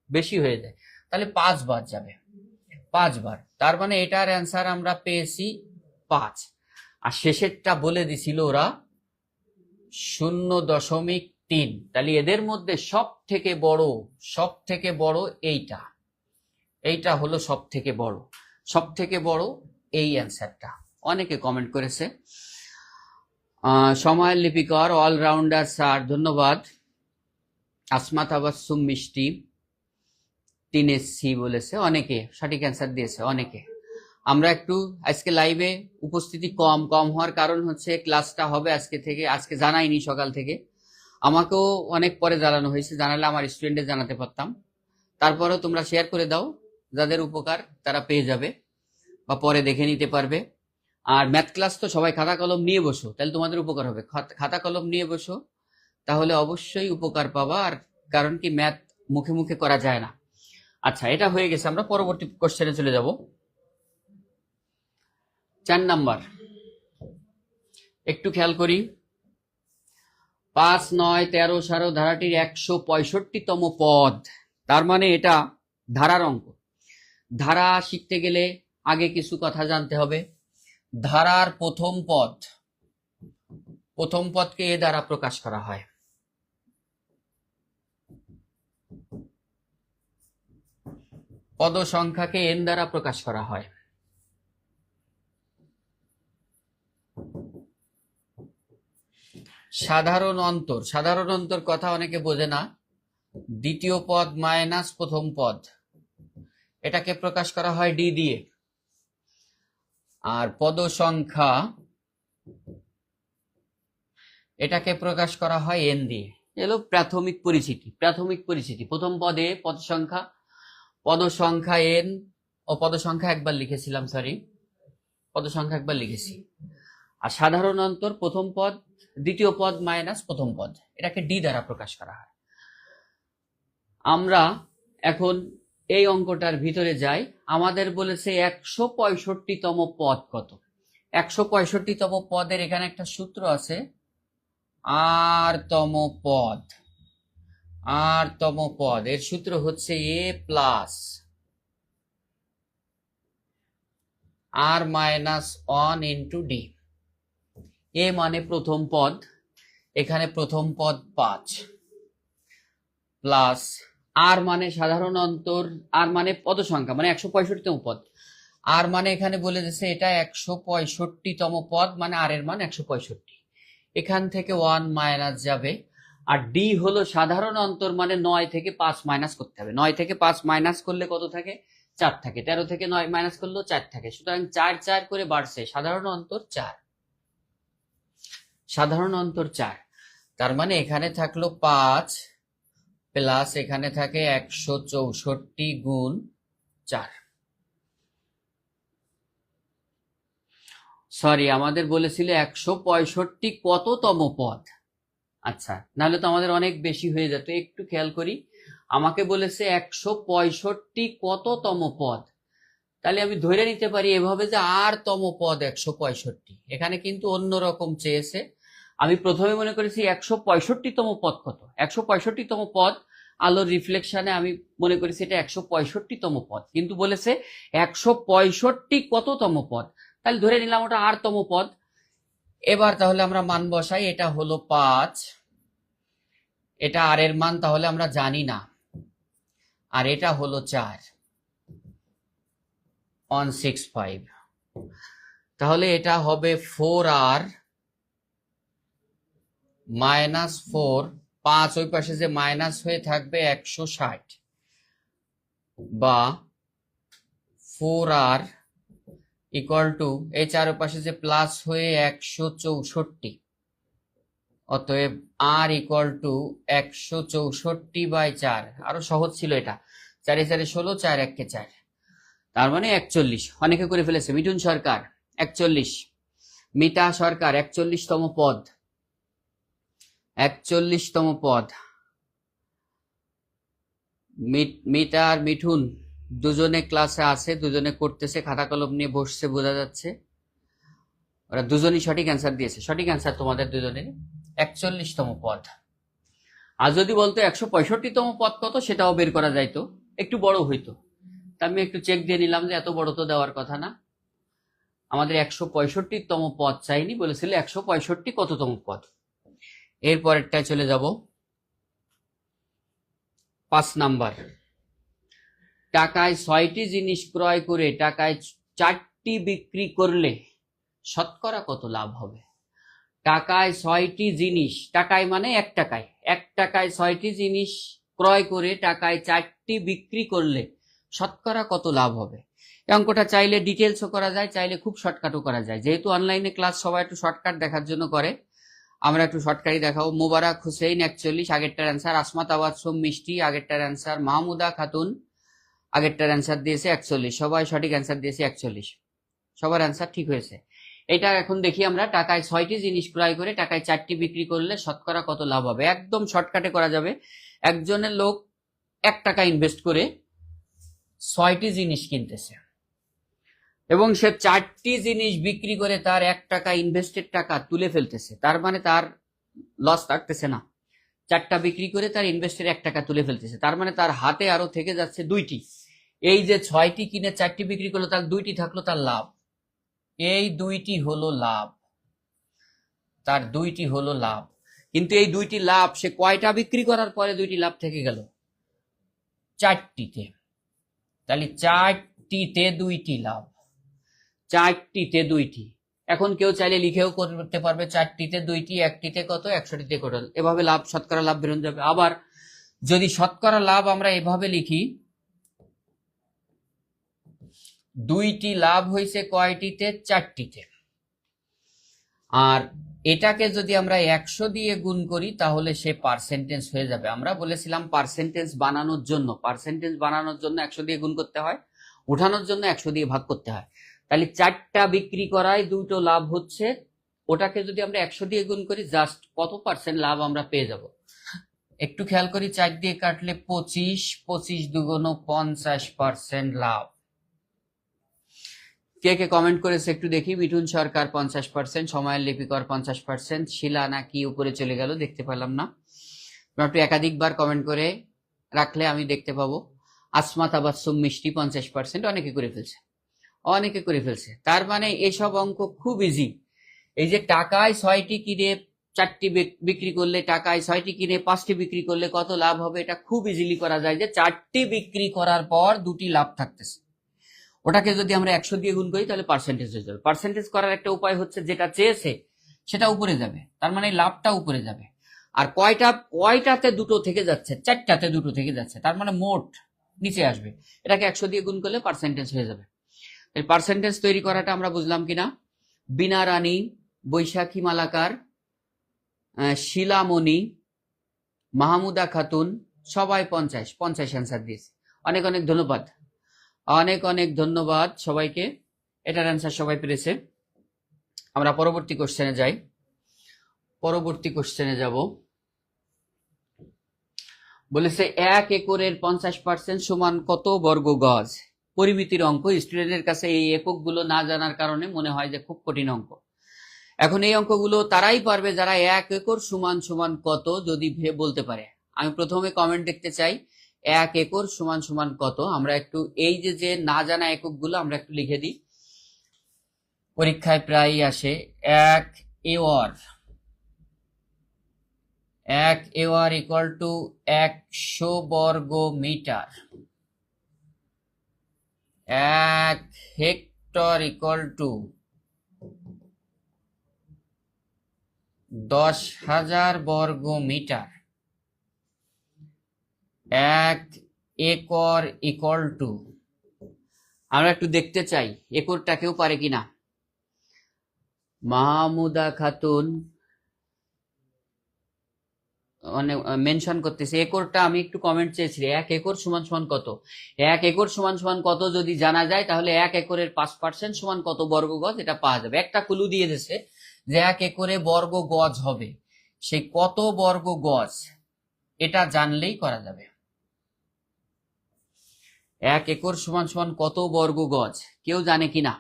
বেশি হয়ে যায়, তাহলে 5 বার যাবে, 5 বার। তার মানে এটার অ্যান্সার আমরা পেয়েছি 5। আর শেষেরটা বলে দিছিল ওরা 3। তাহলে এদের মধ্যে সব থেকে বড় এইটা হলো সব থেকে বড় এই অ্যান্সারটা। অনেকে কমেন্ট করেছে। সময়ের লিপিকর অলরাউন্ডার স্যার, ধন্যবাদ। আসমা তাবাসসুম মিষ্টি 3SC বলেছে, অনেকে সঠিক অ্যান্সার দিয়েছে অনেকে। আমরা একটু আজকে লাইভে উপস্থিতি কম হওয়ার কারণ হচ্ছে ক্লাসটা হবে আজকে জানাইনি সকাল থেকে, আমাকেও অনেক পরে জানানো হয়েছে, জানালে আমার স্টুডেন্টদের জানাতে পারতাম। তারপরেও তোমরা শেয়ার করে দাও, যাদের উপকার তারা পেয়ে যাবে বা পরে দেখে নিতে পারবে। আর ম্যাথ ক্লাস তো সবাই খাতা কলম নিয়ে বসো, তাহলে তোমাদের উপকার হবে। খাতা কলম নিয়ে বসো, তাহলে অবশ্যই উপকার পাবা। আর কারণ কি, ম্যাথ মুখে মুখে করা যায় না। আচ্ছা, এটা হয়ে গেছে, আমরা পরবর্তী কোশ্চেনে চলে যাব। 4 নাম্বার, একটু খেয়াল করি। 5, 9, 13, 17 ধারাটির 165তম পদ। তার মানে এটা ধারার অঙ্ক। ধারা শিখতে গেলে আগে কিছু কথা জানতে হবে। ধারার প্রথম পদকে এ দ্বারা প্রকাশ করা হয়। পদ সংখ্যাকে এন দ্বারা প্রকাশ করা হয়। সাধারণ অন্তর কথা অনেকে বোঝে না। দ্বিতীয় পদ মাইনাস প্রথম পদ, এটাকে প্রকাশ করা হয় ডি দিয়ে। আর পদ সংখ্যা, এটাকে প্রকাশ করা হয় এন দিয়ে। এলো প্রাথমিক পরিচিতি। প্রথম পদে পদ সংখ্যা এন ও পদ সংখ্যা একবার লিখেছিলাম, আর সাধারণ অন্তর প্রথম পদ দ্বিতীয় পদ মাইনাস প্রথম পদ, এটাকে ডি দ্বারা প্রকাশ করা হয়। আমরা এখন এই অঙ্কটার ভিতরে যাই। আমাদের বলেছে 165তম পদ কত। 165তম পদের এখানে একটা সূত্র আছে, আর তম পদ। এর সূত্র হচ্ছে A plus R minus 1 into D. এ মানে প্রথম পদ, এখানে প্রথম পদ 5, প্লাস আর মানে সাধারণ অন্তর, আর মানে পদ সংখ্যা মানে 165তম পদ। আর মানে এখানে বলে দিচ্ছে এটা 165তম পদ, মানে আর এর মান 165। এখান থেকে 1 মাইনাস যাবে। আর ডি হলো সাধারণ অন্তর, মানে 9 থেকে 5 মাইনাস করতে হবে। 9 থেকে 5 মাইনাস করলে কত থাকে? 4 থাকে। 13 থেকে 9 মাইনাস করলেও 4 থাকে। সুতরাং 4 করে বাড়ছে, সাধারণ অন্তর 4। তার মানে এখানে থাকলো 5 প্লাস এখানে থাকে 164 গুণ 4। সরি, আমাদের বলেছিল 165 কততম পদ। আচ্ছা, নাহলে তো আমাদের অনেক বেশি হয়ে যেত। একটু খেয়াল করি, আমাকে বলেছে 165 কততম পদ। তাহলে আমি ধরে নিতে পারি এভাবে যে আর তম পদ 165। এখানে কিন্তু অন্যরকম চেয়েছে। আমি প্রথমে মনে করেছি 165তম পদ কত। 165তম পদ আলোর রিফ্লেকশনে আমি মনে করেছি এটা 165তম পদ, কিন্তু বলেছে 165 কততম পদ। তাহলে ধরে নিলাম ওটা আর তম পদ। এবার তাহলে আমরা মান বসাই। এটা হলো 5, এটা আর এর মান তাহলে আমরা জানি না, আর এটা হলো 4, 165। তাহলে এটা হবে 4r মাইনাস 4, 5 ওই পাশে যে মাইনাস হয়ে থাকবে 160, বা 4r ইকুয়াল টু এই 4 পাশে যে প্লাস হয়ে 164। অতএব আর ইকুয়াল টু 164/4। আরো সহজ ছিল এটা। 4 এ 4 16, 4 1 4, তার মানে 41। অনেকে করে ফেলেছে। মিঠুন সরকার 41, মিতা সরকার 41তম পদ। 41তম পদ। মিতা আর মিঠুন দুজনে ক্লাসে আছে, দুজনে করতেছে, খাতা কলম নিয়ে বসছে, বোঝা যাচ্ছে। ওরা দুজনই সঠিক অ্যান্সার দিয়েছে। সঠিক অ্যান্সার তোমাদের দুজনের 41তম পদ। আর যদি বলতো 165তম পদ কত, সেটাও বের করা যাইতো, একটু বড় হইতো। তা আমি একটু চেক দিয়ে নিলাম যে এত বড় তো দেওয়ার কথা না। আমাদের 165তম পদ চাইনি, বলেছিল 165 কততম পদ। এরপরেরটায় চলে যাব। 5 নাম্বার, টাকায় 6টি জিনিস ক্রয় করে টাকায় 4টি বিক্রি করলে শতকরা কত লাভ হবে? টাকায় 6টি জিনিস, টাকায় মানে 1 টাকায়, 1 টাকায় 6টি জিনিস ক্রয় করে টাকায় 4টি বিক্রি করলে শতকরা কত লাভ হবে? এই অঙ্কটা চাইলে ডিটেলসও করা যায়, চাইলে খুব শর্টকাটও করা যায়। যেহেতু অনলাইনে ক্লাস সবাই একটু শর্টকাট দেখার জন্য করে, আমরা একটু শর্টকাটই দেখাবো। মোবারক হুসেইন 41, আগেরটার অ্যান্সার। আসমা তাবাসসুম মিষ্টি, আগেরটার অ্যান্সার। মাহমুদা খাতুন, আগেরটার অ্যান্সার দিয়েছে 41। সবাই সঠিক অ্যান্সার দিয়েছে 41, সবার অ্যান্সার ঠিক হয়েছে। এটা এখন দেখি আমরা, টাকায় 6টি জিনিস ক্রয় করে টাকায় 4টি বিক্রি করলে শতকরা কত লাভ হবে। একদম শর্টকাটে করা যাবে। একজনের লোক 1 টাকা ইনভেস্ট করে 6টি জিনিস কিনতেছে এবং সে 4টি জিনিস বিক্রি করে তার 1 টাকা ইনভেস্টেড টাকা তুলে ফেলতেছে। তার মানে তার লস থাকতেছে না, 4টা বিক্রি করে তার ইনভেস্টেড 1 টাকা তুলে ফেলতেছে। তার মানে তার হাতে আরো থেকে যাচ্ছে 2টি। এই যে 6টি কিনে 4টি বিক্রি করলো, তার 2টি থাকলো, তার লাভ। এই 2টি হলো লাভ, তার 2টি হলো লাভ। কিন্তু এই 2টি লাভ সে কয়টা বিক্রি করার পরে 2টি লাভ থেকে গেল? 4টিতে। তাহলে 4টিতে 2টি লাভ, 4টিতে 2টি। এখন কেউ চাইলে লিখেও করতে পারবে 4টিতে 2টি, 1টিতে কত, 100টিতে কত। এভাবে লাভ, শতকরা লাভ বেরোনো যাবে। আবার যদি শতকরা লাভ আমরা এভাবে লিখি, 2টি লাভ হয়েছে কয়টিতে? 4টিতে। আর এটাকে যদি আমরা 100 দিয়ে গুণ করি তাহলে সে পার্সেন্টেজ হয়ে যাবে। আমরা বলেছিলাম পার্সেন্টেজ বানানোর জন্য 100 দিয়ে গুণ করতে হয়, উঠানোর জন্য 100 দিয়ে ভাগ করতে হয়। তাহলে 4টা বিক্রি করায় 2টো লাভ হচ্ছে, ওটাকে যদি আমরা 100 দিয়ে গুণ করি জাস্ট কত পার্সেন্ট লাভ আমরা পেয়ে যাব? একটু খেয়াল করি, 4 দিয়ে কাটলে 25, 25 দুগুণ 50% লাভ। কে কে কমেন্ট করেছে একটু দেখি। মিঠুন সরকার 50%, সময়ের লিপিকর 50%, শিলা নাকি উপরে চলে গেল, দেখতে পেলাম না। একটু একাধিকবার কমেন্ট করে রাখলে আমি দেখতে পাবো। আসমা তাবাসসুম মিষ্টি 50%, অনেকে করে ফেলছে, অনেকে করে ফেলছে। তার মানে এসব অঙ্ক খুব ইজি। এই যে টাকায় 6টি কিনে 4টি বিক্রি করলে, টাকায় 6টি কিনে 5টি বিক্রি করলে কত লাভ হবে, এটা খুব ইজিলি করা যায়। যে 4টি বিক্রি করার পর 2টি লাভ থাকতেছে, ওটাকে যদি আমরা 100 দিয়ে গুণ করি তাহলে পার্সেন্টেজ হয়ে যাবে। পার্সেন্টেজ করার একটা উপায় হচ্ছে যেটা চেয়েছে সেটা উপরে যাবে, তার মানে লাভটা উপরে যাবে। আর কয়টাতে 2টো থেকে যাচ্ছে? 4টাতে 2টো থেকে যাচ্ছে, তার মানে মোট নিচে আসবে। এটাকে 100 দিয়ে গুণ করলে পার্সেন্টেজ হয়ে যাবে। এই পার্সেন্টেজ তৈরি করাটা আমরা বুঝলাম কিনা? বিনা রানী, বৈশাখী মালাকার, শিলামণি, মাহমুদা খাতুন সবাই 50 অ্যান্সার দিয়েছে। অনেক অনেক ধন্যবাদ, অনেক অনেক ধন্যবাদ সবাইকে। এটার অ্যান্সার সবাই পেরেছে। আমরা পরবর্তী কোশ্চেনে যাই। পরবর্তী কোশ্চেনে যাব। বলেছে 1 একরের 50% সমান কত বর্গ গজ? পরিমিতির অঙ্ক। স্টুডেন্টের কাছে এই এককগুলো না জানার কারণে মনে হয় যে খুব কঠিন অঙ্ক। এখন এই অঙ্কগুলো তারাই পারবে যারা 1 একর সমান সমান কত যদি বলতে পারে। আমি প্রথমে কমেন্ট দেখতে চাই, 1 একর সমান সমান কত। আমরা একটু এই যে না জানা এককগুলো আমরা একটু লিখে দিই, পরীক্ষায় প্রায়ই আসে। 1 একর, 1 একর ইকুয়াল টু 100 বর্গ মিটার। 1 হেক্টর ইকুয়াল টু 10,000 বর্গ মিটার। 1 একর ইকুয়াল টু, আমরা একটু দেখতে চাই একরটা কেউ পারে কিনা। মাহমুদা খাতুন মানে মেনশন করতেছে একরটা, আমি একটু কমেন্ট চেয়েছি। 1 একর সমান সমান কত? 1 একর সমান সমান কত যদি জানা যায় তাহলে 1 একরের 5% সমান কত বর্গ গজ এটা পাওয়া যাবে। একটা ক্লু দিয়ে দিয়েছে যে 1 একরে বর্গ গজ হবে, সেই কত বর্গ গজ এটা জানলেই করা যাবে। 1 একর সমান সমান কত বর্গ গজ কেউ জানে কিনা?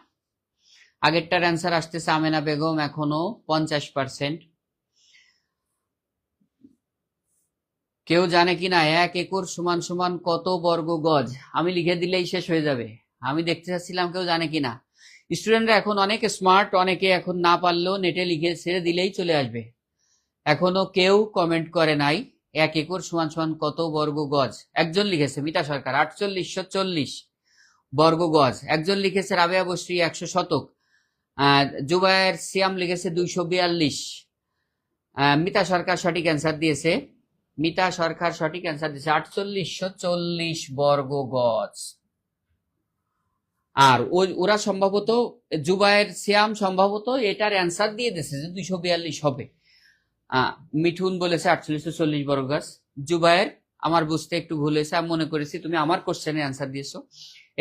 আগেরটার অ্যান্সার আসতেছে আমেনা বেগম, এখনো 50%। কেউ জানে কিনা 1 একর সমান সমান কত বর্গ গজ? আমি লিখে দিলেই শেষ হয়ে যাবে। আমি দেখতে চাচ্ছিলাম কেউ জানে কিনা। স্টুডেন্টরা এখন অনেকে স্মার্ট, অনেকে এখন না পারলেও নেটে লিখে ছেড়ে দিলেই চলে আসবে। এখনো কেউ কমেন্ট করে নাই 1 একর সমান সমান কত বর্গ গজ? একজন লিখেছে মিতা সরকার 4840 বর্গ গজ। একজন লিখেছে রাবেয়া বসরি 100 শতক। জুবায়ের সিয়াম লিখেছে 242। মিতা সরকার সঠিক অ্যান্সার দিয়েছে। মিতা সরকার সঠিক অ্যান্সার দিয়েছে 4840 বর্গ গজ। আর ওরা সম্ভবত জুবায়ের সিয়াম সম্ভবত এটার অ্যান্সার দিয়ে দিয়েছে যে 242 হবে। মিঠুন বলেছে 4840 বর্গ গজ। জুবায়ের আমার বুঝতে একটু ভুল হয়েছে, আমি মনে করেছি তুমি আমার কোশ্চেনের অ্যান্সার দিয়েছো,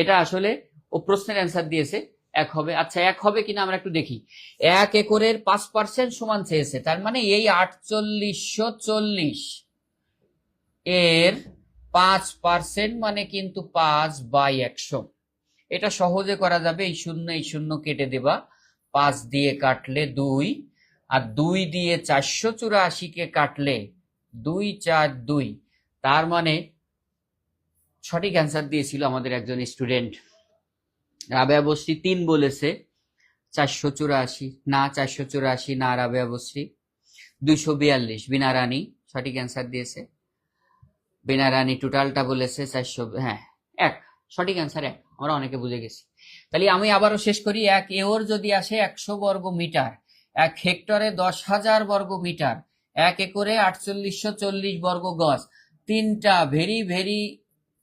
এটা আসলে ও প্রশ্নের অ্যান্সার দিয়েছে। 1 হবে। আচ্ছা 1 হবে কিনা আমরা একটু দেখি। 1 একরের 5% সমান চেয়েছে, তার মানে এই 4840 এর 5% মানে কিন্তু 5/100। এটা সহজে করা যাবে, এই শূন্য কেটে দেবা, 5 দিয়ে কাটলে 2, আর 2 দিয়ে 484 কাটলে 2 4 2। তার মানে সঠিক অ্যান্সার দিয়েছিল আমাদের একজন স্টুডেন্ট রাবেয়া বসরি 3 বলেছে। 484 না, 484 না রাবেয়া বসরি, 242 বিনা রানী সঠিক অ্যান্সার দিয়েছে। বিনা রানী টোটালটা বলেছে 400। হ্যাঁ 1 সঠিক অ্যান্সার 1, আমরা অনেকে বুঝে গেছি। তাহলে আমি আবারও শেষ করি। 1 একর যদি আসে 100 বর্গ মিটার, 1 হেক্টরে 10,000 বর্গ মিটার, 1 একরে 4840 বর্গ গজ। 3টা ভেরি ভেরি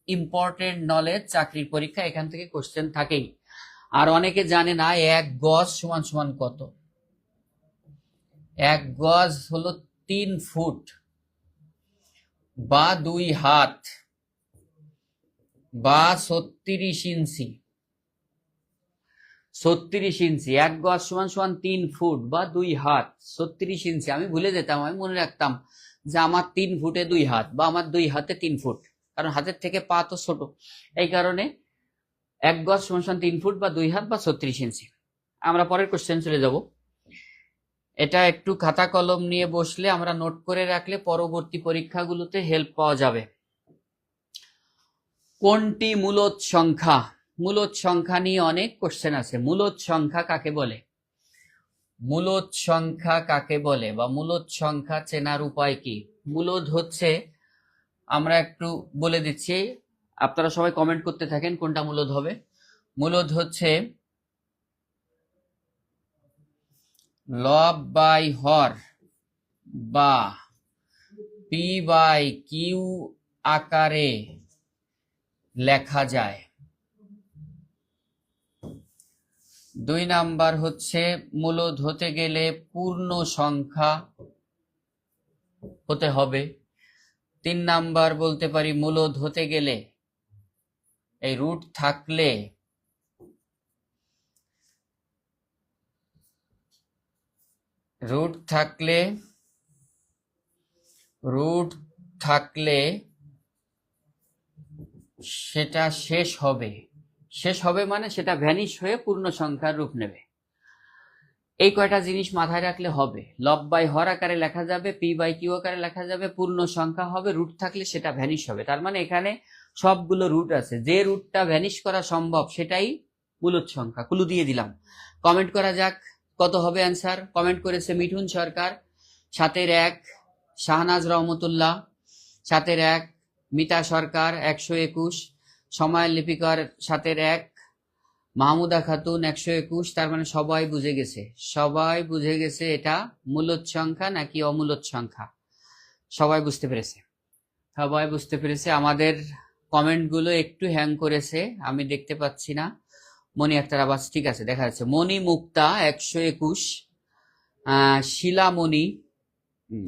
ইম্পর্টেন্ট নলেজ চাকরির পরীক্ষা, এখান থেকে কোশ্চেন থাকেই। আর অনেকে জানে না 1 গজ সমান সমান কত। 1 গজ হলো 3 ফুট বা 2 হাত বা 36 ইঞ্চি। 36 ইঞ্চি 1 গজ সমান সমান 3 ফুট বা 2 হাত 36 ইঞ্চি। আমি ভুলে যেতাম, আমি মনে রাখতাম যে আমার 3 ফুটে 2 হাত বা আমার 2 হাতে 3 ফুট, কারণ হাতের থেকে পা তো ছোট, এই কারণে 1 গজ সমান সমান 3 ফুট বা 2 হাত বা 36 ইঞ্চি। আমরা পরের কোশ্চেন চলে যাব। এটা একটু খাতা কলম নিয়ে বসলে, আমরা নোট করে রাখলে পরবর্তী পরীক্ষাগুলোতে হেল্প পাওয়া যাবে। কোনটি মূলদ সংখ্যা? মূলদ সংখ্যা নিয়ে অনেক কোশ্চেন আছে। মূলদ সংখ্যা কাকে বলে? মূলদ সংখ্যা কাকে বলে বা মূলদ সংখ্যা চেনার উপায় কি? মূলদ হচ্ছে, আমরা একটু বলে দিচ্ছি, আপনারা সবাই কমেন্ট করতে থাকেন কোনটা মূলদ হবে। মূলদ হচ্ছে লব বাই হর বা পি বাই কিউ আকারে লেখা যায়। 2 নাম্বার হচ্ছে মূলদ হতে গেলে পূর্ণ সংখ্যা হতে হবে। 3 নাম্বার বলতে পারি মূলদ হতে গেলে এই রুট থাকলে সেটা শেষ হবে মানে সেটা ভ্যানিশ হয়ে পূর্ণ সংখ্যার রূপ নেবে। এই কয়টা জিনিস মাথায় রাখলে হবে। লব বাই হর আকারে লেখা যাবে, পি বাই কিউ আকারে লেখা যাবে, পূর্ণ সংখ্যা হবে, রুট থাকলে সেটা ভ্যানিশ হবে। তার মানে এখানে সবগুলো রুট আছে, যে রুটটা ভ্যানিশ করা সম্ভব সেটাই মূলদ সংখ্যা। ক্লু দিয়ে দিলাম। কমেন্ট করা যাক কত হবে অ্যান্সার। কমেন্ট করেছে মিঠুন সরকার 7-1, শাহনাজ রহমতুল্লাহ 7-1, মিতা সরকার 121, সময় লিপিকর 7-1, মাহমুদা খাতুন 121। তার মানে সবাই বুঝে গেছে এটা মূলদ সংখ্যা নাকি অমূলদ সংখ্যা। সবাই বুঝতে পেরেছে। আমাদের কমেন্টগুলো একটু হ্যাং করেছে, আমি দেখতে পাচ্ছি না। মনি আক্তার আবাস ঠিক আছে, দেখা যাচ্ছে। মনি মুক্তা 121, শিলামণি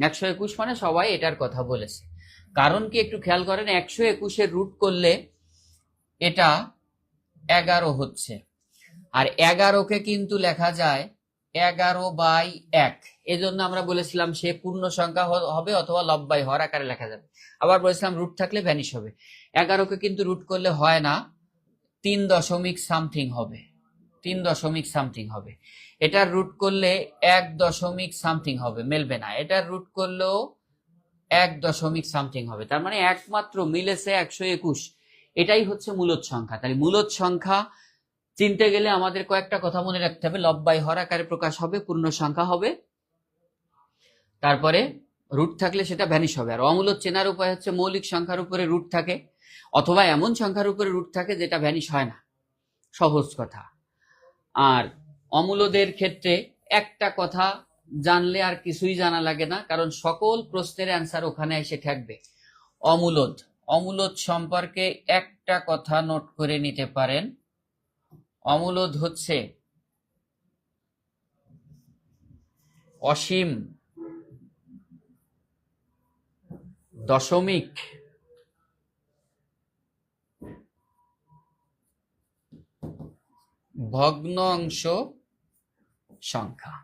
121, মানে সবাই এটার কথা বলেছে। কারণ কি একটু খেয়াল করেন, 121-এর রুট করলে এটা 11 হচ্ছে, আর 11কে কিন্তু লেখা যায় 11/1। এজন্য আমরা বলেছিলাম সে পূর্ণ সংখ্যা হবে অথবা লব বাই হর আকারে লেখা যাবে। আবার বলেছিলাম রুট থাকলে ভ্যানিশ হবে। 11কে কিন্তু রুট করলে হয় না, 3 দশমিক সামথিং হবে, 3 দশমিক সামথিং হবে। এটার রুট করলে 1 দশমিক সামথিং হবে, মেলবে না। এটার রুট করলেও 1 দশমিক সামথিং হবে। তার মানে একমাত্র মিলেছে 121, এটাই হচ্ছে মূলদ সংখ্যা। তাহলে মূলদ সংখ্যা চিনতে গেলে আমাদের কয়েকটা কথা মনে রাখতে হবে। লব বাই হর আকারে প্রকাশ হবে, পূর্ণ সংখ্যা হবে, তারপরে রুট থাকলে সেটা ভ্যানিশ হবে। আর অমূলদ চেনার উপায় হচ্ছে মৌলিক সংখ্যার উপরে রুট থাকে অথবা এমন সংখ্যার উপরে রুট থাকে যেটা ভ্যানিশ হয় না, সহজ কথা। আর অমূলদের ক্ষেত্রে একটা কথা জানলে আর কিছুই জানা লাগে না, কারণ সকল প্রশ্নের অ্যান্সার ওখানে এসে থাকবে। অমূলদ, অমূলদ সম্পর্কে একটা কথা নোট করে নিতে পারেন। অমূলদ হচ্ছে অসীম দশমিক ভগ্নাংশ সংখ্যা।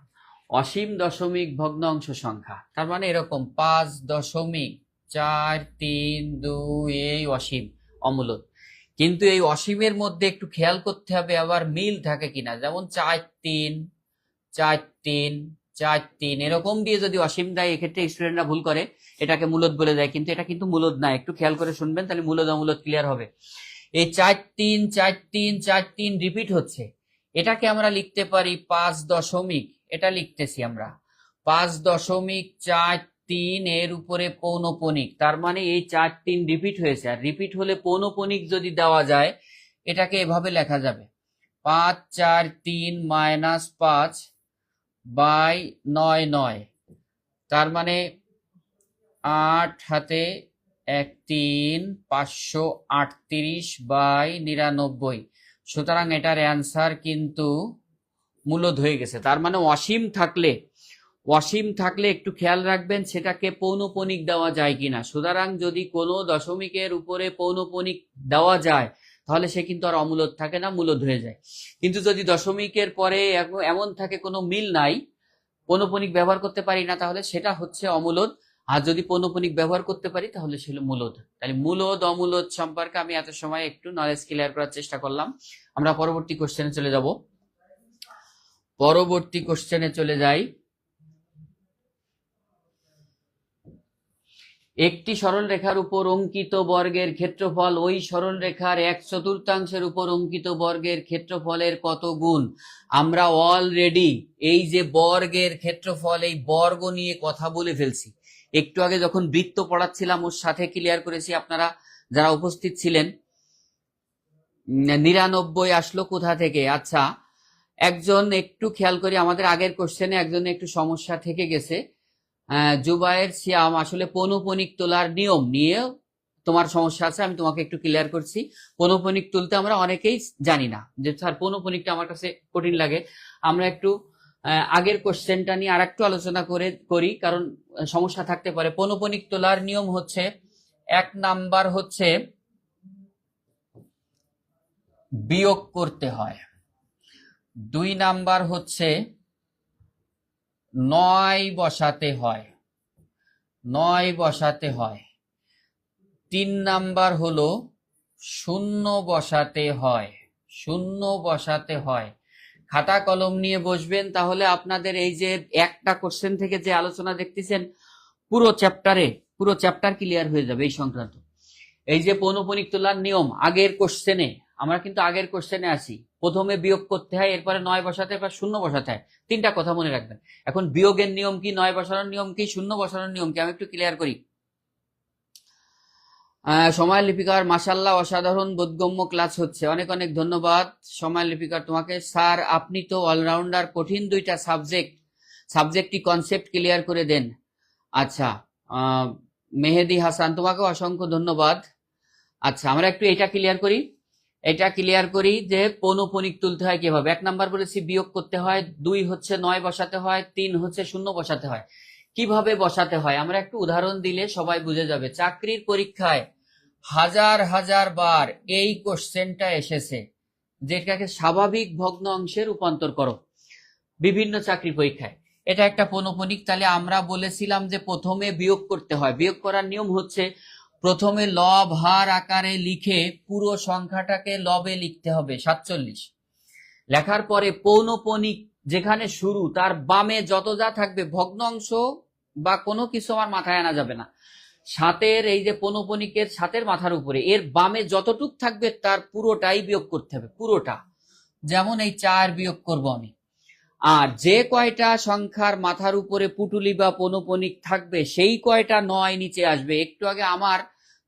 অসীম দশমিক ভগ্নাংশ সংখ্যা তার মানে এরকম 5.432 এই অসীম অমূলদ। কিন্তু এই অসীমের মধ্যে একটু খেয়াল করতে হবে আবার মিল থাকে কিনা, যেমন 4-3 4-3 4-3 এরকম দিয়ে যদি অসীম দেয়, এক্ষেত্রে স্টুডেন্টরা ভুল করে, এটাকে মূলদ বলে দেয়, কিন্তু এটা কিন্তু মূলদ না। একটু খেয়াল করে শুনবেন, তাহলে মূলদ অমূলদ ক্লিয়ার হবে। এই 4-3 4-3 4-3 রিপিট হচ্ছে, এটাকে আমরা লিখতে পারি 5 দশমিক, এটা লিখতেছি আমরা 5.43 এর উপরে পৌনপণিক। তার মানে এই 4-3 রিপিট হয়েছে, আর রিপিট হলে পৌনপণিক যদি দেওয়া যায় এটাকে এভাবে লেখা যাবে 5-4-3 - 5/9 তার মানে 8 হাতে 1 3 538/99। সুতরাং এটার অ্যান্সার কিন্তু মূলদ হয়ে গেছে। তার মানে অসীম থাকলে একটু খেয়াল রাখবেন সেটাকে পৌনপণিক দেওয়া যায় কিনা। সুতরাং যদি কোনো দশমিকের উপরে পৌনপণিক দেওয়া যায় তাহলে সে কিন্তু আর অমূলদ থাকে না, মূলদ হয়ে যায়। কিন্তু যদি দশমিকের পরে এমন থাকে কোনো মিল নাই, পৌনপণিক ব্যবহার করতে পারি না, তাহলে সেটা হচ্ছে অমূলদ। আর যদি পৌনপণিক ব্যবহার করতে পারি তাহলে সেটা মূলদ। তাহলে মূলদ অমূলদ সম্পর্কে আমি এত সময় একটু নলেজ ক্লিয়ার করার চেষ্টা করলাম। আমরা পরবর্তী কোশ্চেনে চলে যাব। পরবর্তী কোশ্চেনে চলে যাই। একটি সরলরেখার উপর অঙ্কিত বর্গের ক্ষেত্রফল ওই সরলরেখার 1/4 উপর অঙ্কিত বর্গের ক্ষেত্রফলের কত গুণ? আমরা অলরেডি এই যে বর্গের ক্ষেত্রফল, এই বর্গ নিয়ে কথা বলে ফেলছি। একটু আগে যখন বৃত্ত পড়াচ্ছিলাম ওর সাথে ক্লিয়ার করেছি, আপনারা যারা উপস্থিত ছিলেন। 99 আসলো কোথা থেকে? আচ্ছা, একজন একটু খেয়াল করি, আমাদের আগের কোশ্চেনে একজনে একটু সমস্যা থেকে গেছে। জুবায়ের সিয়াম, আসলে পৌনপণিক তোলার নিয়ম নিয়ে তোমার সমস্যা আছে, আমি তোমাকে একটু ক্লিয়ার করছি। পৌনপণিক তুলতে আমরা অনেকেই জানি না, যে স্যার পৌনপণিকটা আমার কাছে কঠিন লাগে। আমরা একটু আগের কোশ্চেনটা নিয়ে আরেকটু আলোচনা করি, কারণ সমস্যা থাকতে পারে। পৌনপণিক তোলার নিয়ম হচ্ছে, 1 নাম্বার হচ্ছে বিয়োগ করতে হয়, 2 নাম্বার হচ্ছে 9 বসাতে হয়, 9 বসাতে হয়, 3 নাম্বার হলো 0 বসাতে হয়, 0 বসাতে হয়। খাতা কলম নিয়ে বসবেন, তাহলে আপনাদের এই যে একটা কোশ্চেন থেকে যে আলোচনা দেখতেছেন পুরো চ্যাপ্টার ক্লিয়ার হয়ে যাবে এই সংক্রান্ত। এই যে পৌনপণিক তোলার নিয়ম, আগের কোশ্চেনে আমরা কিন্তু আগের কোশ্চেনে আছি, প্রথমে বিয়োগ করতে হয়, এরপরে 9 বসাতে হয়, 0 বসাতে হয়। 3টা কথা মনে রাখবেন। এখন বিয়োগের নিয়ম কি, 9 বসানোর নিয়ম কি, 0 বসানোর নিয়ম কি, আমি একটু ক্লিয়ার করি। সময় লিপিকার, মাশাআল্লাহ অসাধারণ বোধগম্য ক্লাস হচ্ছে, অনেক অনেক ধন্যবাদ সময় লিপিকার তোমাকে। স্যার আপনি তো অলরাউন্ডার, কঠিন 2টা সাবজেক্টই কনসেপ্ট ক্লিয়ার করে দেন। আচ্ছা, মেহেদি হাসান, তোমাকে অসংখ্য ধন্যবাদ। আচ্ছা, আমরা একটু এটা ক্লিয়ার করি যে পৌনপণিক তুলতে হয় কিভাবে। 1 নাম্বার বলেছি বিয়োগ করতে হয়, 2 হচ্ছে 9 বসাতে হয়, 3 হচ্ছে 0 বসাতে হয়। কিভাবে বসাতে হয় আমরা একটু উদাহরণ দিলে সবাই বুঝে যাবে। চাকরির পরীক্ষায় হাজার বার এই কোশ্চেনটা এসেছে, যেটাকে স্বাভাবিক ভগ্ন অংশে রূপান্তর করো, বিভিন্ন চাকরি পরীক্ষায়। এটা একটা পৌনপণিক। তাহলে আমরা বলেছিলাম যে প্রথমে বিয়োগ করতে হয়। বিয়োগ করার নিয়ম হচ্ছে, প্রথমে লব হার আকারে লিখে পুরো সংখ্যাটাকে লবে লিখতে হবে 47। লেখার পরে পৌনপণিক যেখানে শুরু তার বামে যত যা থাকবে ভগ্নাংশ বা কোনো কিছু আমার মাথায় আনা যাবে না, সাতের এই যে পৌনপণিকের সাতের মাথার উপরে এর বামে যতটুক থাকবে তার পুরোটাই বিয়োগ করতে হবে, পুরোটা। যেমন এই 4 বিয়োগ করব আমি, আর যে কয়টা সংখ্যার মাথার উপরে পুটুলি বা পৌনঃপুনিক থাকবে সেই কয়টা 9 নিচে আসবে। একটু আগে আমার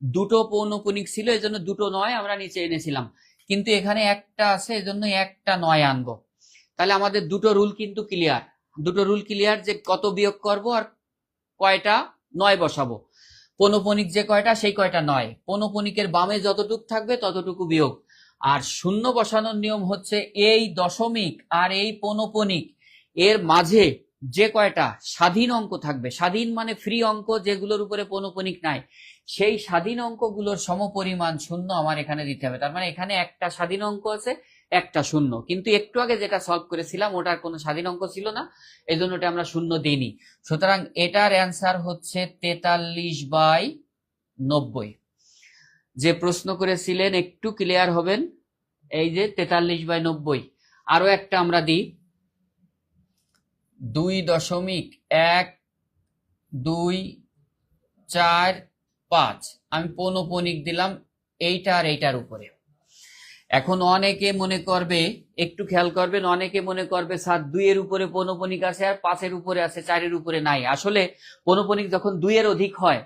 দুটো পৌনঃপুনিক ছিল, এজন্য দুটো 9 আমরা নিচে এনেছিলাম, কিন্তু এখানে একটা আছে এজন্য একটা 9 আনবো। তাহলে আমাদের দুটো রুল কিন্তু ক্লিয়ার, দুটো রুল ক্লিয়ার যে কত বিয়োগ করব আর কয়টা 9 বসাবো। পৌনঃপুনিক যে কয়টা সেই কয়টা 9, পৌনঃপুনিকের বামে যতটুক থাকবে ততটুকু বিয়োগ। আর শূন্য বসানোর নিয়ম হচ্ছে এই দশমিক আর এই পৌনঃপুনিক এর মাঝে যে কয়টা স্বাধীন অঙ্ক থাকবে, স্বাধীন মানে ফ্রি অঙ্ক যেগুলোর উপরে পৌনঃপুনিক নাই, সেই স্বাধীন অঙ্কগুলোর সমপরিমাণ শূন্য আমার এখানে দিতে হবে। তার মানে এখানে একটা স্বাধীন অঙ্ক আছে, একটা শূন্য, কিন্তু একটু আগে যেটা সলভ করেছিলাম ওটার কোনো স্বাধীন অঙ্ক ছিল না, এই জন্য ওটা আমরা শূন্য দিইনি। সুতরাং এটার অ্যান্সার হচ্ছে 43/90। যে প্রশ্ন করেছিলেন একটু ক্লিয়ার হবেন, এই যে 43/90। আরো একটা আমরা দিই 2.1245। আমি পৌনঃপুনিক দিলাম এইটা আর এইটার উপরে। এখন অনেকে মনে করবে, একটু খেয়াল করবেন, অনেকে মনে করবে স্যার 2 এর উপরে পৌনঃপুনিক আছে আর 5 এর উপরে আছে, 4 এর উপরে নাই। আসলে পৌনঃপুনিক যখন 2 এর অধিক হয়,